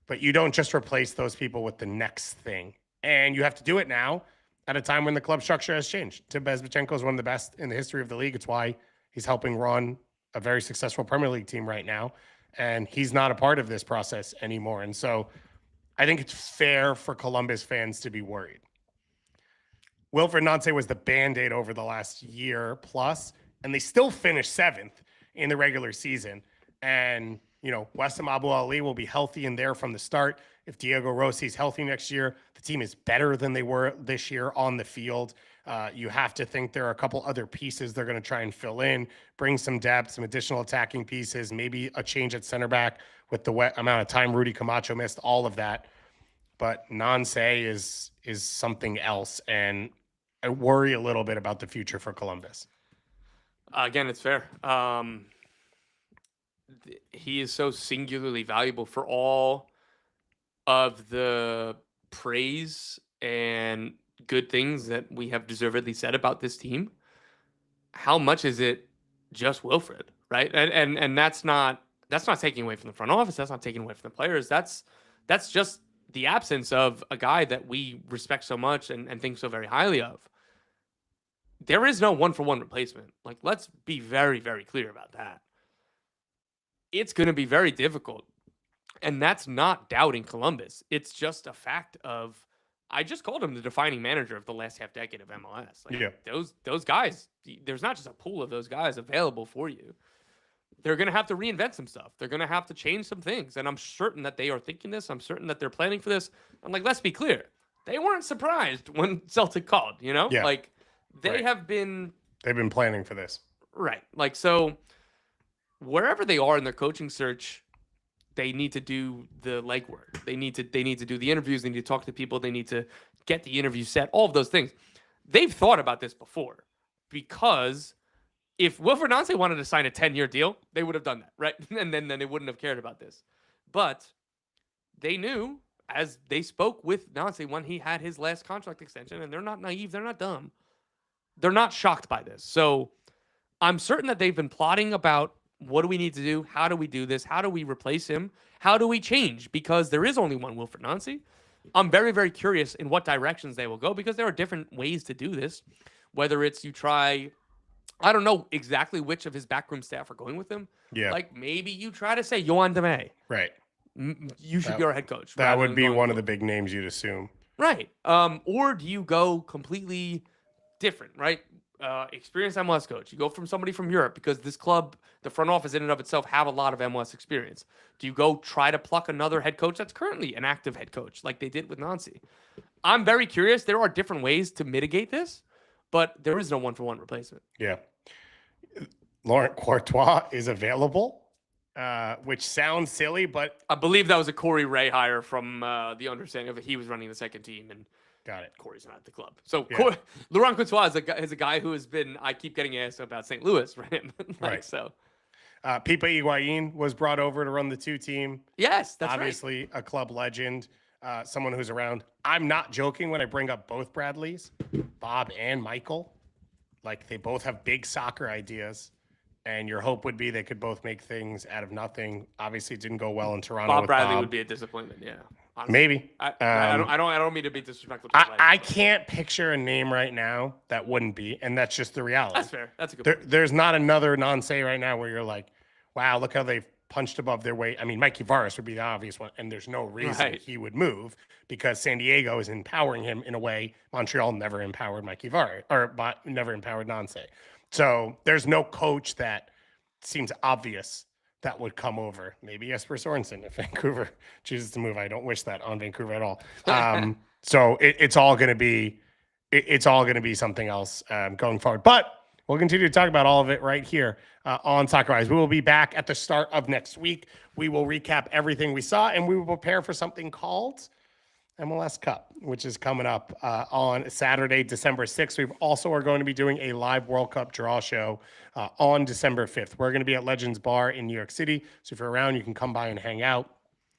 But you don't just replace those people with the next thing. And you have to do it now at a time when the club structure has changed. Tim Bezbatchenko is one of the best in the history of the league. It's why he's helping run a very successful Premier League team right now. And he's not a part of this process anymore. And so I think it's fair for Columbus fans to be worried. Wilfried Nancy was the Band-Aid over the last year plus, and they still finished 7th in the regular season. And Wesam Abu Ali will be healthy in there from the start. If Diego Rossi's healthy next year, the team is better than they were this year on the field. You have to think there are a couple other pieces they're going to try and fill in, bring some depth, some additional attacking pieces, maybe a change at center back with the wet amount of time Rudy Camacho missed, all of that. But Nancy is something else, and I worry a little bit about the future for Columbus. Again, it's fair. He is so singularly valuable for all of the praise and good things that we have deservedly said about this team. How much is it just Wilfred, right? And that's not taking away from the front office. That's not taking away from the players. That's just the absence of a guy that we respect so much and think so very highly of. There is no one-for-one replacement. Like, let's be very, very clear about that. It's going to be very difficult. And that's not doubting Columbus. It's just a fact of, I just called him the defining manager of the last half decade of MLS. Those guys, there's not just a pool of those guys available for you. They're going to have to reinvent some stuff. They're going to have to change some things. And I'm certain that they are thinking this. I'm certain that they're planning for this. I'm like, let's be clear. They weren't surprised when Celtic called, Yeah. Like, they have been... They've been planning for this. Right. Like, so wherever they are in their coaching search, they need to do the legwork. They need to do the interviews. They need to talk to people. They need to get the interview set, all of those things. They've thought about this before, because if Wilfried Nancy wanted to sign a 10-year deal, they would have done that, right? And then they wouldn't have cared about this. But they knew, as they spoke with Nancy when he had his last contract extension, and they're not naive, they're not dumb. They're not shocked by this. So I'm certain that they've been plotting about, what do we need to do? How do we do this? How do we replace him? How do we change? Because there is only one Wilfried Nancy. I'm very, very curious in what directions they will go, because there are different ways to do this. Whether it's you try, I don't know exactly which of his backroom staff are going with him. Yeah. Like, maybe you try to say Yohan DeMay. Right. You should be our head coach. That would be one of the big names you'd assume. Right. Or do you go completely different, right? Experienced MLS coach. You go from somebody from Europe, because this club, the front office in and of itself, have a lot of MLS experience. Do you go try to pluck another head coach that's currently an active head coach, like they did with Nancy? I'm very curious. There are different ways to mitigate this, but there is no one-for-one replacement. Yeah. Laurent Courtois is available, which sounds silly, but I believe that was a Corey Ray hire from the understanding of it. He was running the second team, and got it. Corey's not at the club. So yeah. Laurent Courtois is a guy who has been, I keep getting asked about St. Louis for him. Right. So Pipa Higuain was brought over to run the 2 team. Yes, that's obviously right. A club legend, someone who's around. I'm not joking when I bring up both Bradleys, Bob and Michael. Like, they both have big soccer ideas, and your hope would be they could both make things out of nothing. Obviously, it didn't go well in Toronto. Bob Bradley would be a disappointment. Yeah. Honestly. Maybe. I don't mean to be disrespectful. I can't picture a name right now that wouldn't be, and that's just the reality. That's fair. That's a good point. There's not another Nancy right now where you're like, wow, look how they've punched above their weight. I mean, Mikey Varas would be the obvious one, and there's no reason he would move, because San Diego is empowering him in a way Montreal never empowered Mikey Varas, or never empowered Nancy. So there's no coach that seems obvious that would come over. Maybe Jesper Sorensen if Vancouver chooses to move. I don't wish that on Vancouver at all. So it's all going to be something else going forward. But we'll continue to talk about all of it right here on Soccer Eyes. We will be back at the start of next week. We will recap everything we saw, and we will prepare for something called MLS Cup, which is coming up on Saturday, December 6th. We also are going to be doing a live World Cup draw show on December 5th. We're going to be at Legends Bar in New York City. So if you're around, you can come by and hang out,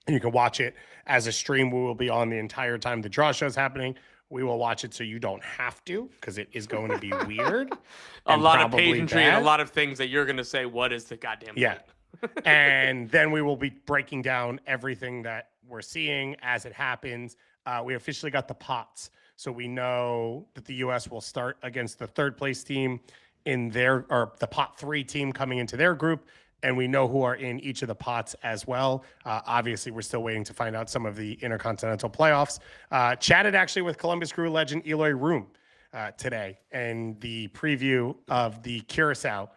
and you can watch it as a stream. We will be on the entire time the draw show is happening. We will watch it so you don't have to, because it is going to be weird. A lot of pageantry and a lot of things that you're going to say, what is the goddamn point? And then we will be breaking down everything that we're seeing as it happens. We officially got the pots, so we know that the U.S. will start against the third place team in or the pot 3 team coming into their group, and we know who are in each of the pots as well. Obviously, we're still waiting to find out some of the intercontinental playoffs. Chatted actually with Columbus Crew legend Eloy Room today, and the preview of the Curacao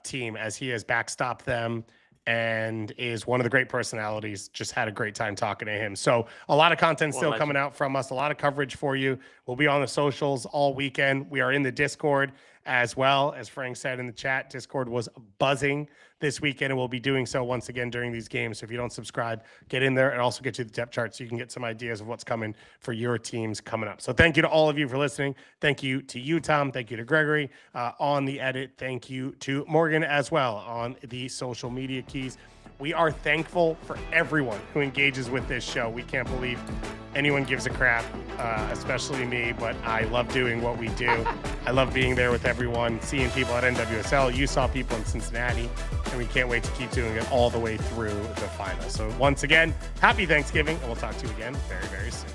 team, as he has backstopped them and is one of the great personalities. Just had a great time talking to him. So a lot of content still coming out from us, a lot of coverage for you. We'll be on the socials all weekend. We are in the Discord as well. As Frank said in the chat, Discord was buzzing this weekend, and we'll be doing so once again during these games. So if you don't subscribe, get in there, and also get you the depth chart so you can get some ideas of what's coming for your teams coming up. So thank you to all of you for listening. Thank you to you, Tom. Thank you to Gregory on the edit. Thank you to Morgan as well on the social media keys. We are thankful for everyone who engages with this show. We can't believe anyone gives a crap, especially me, but I love doing what we do. I love being there with everyone, seeing people at NWSL. You saw people in Cincinnati, and we can't wait to keep doing it all the way through the final. So once again, happy Thanksgiving, and we'll talk to you again very, very soon.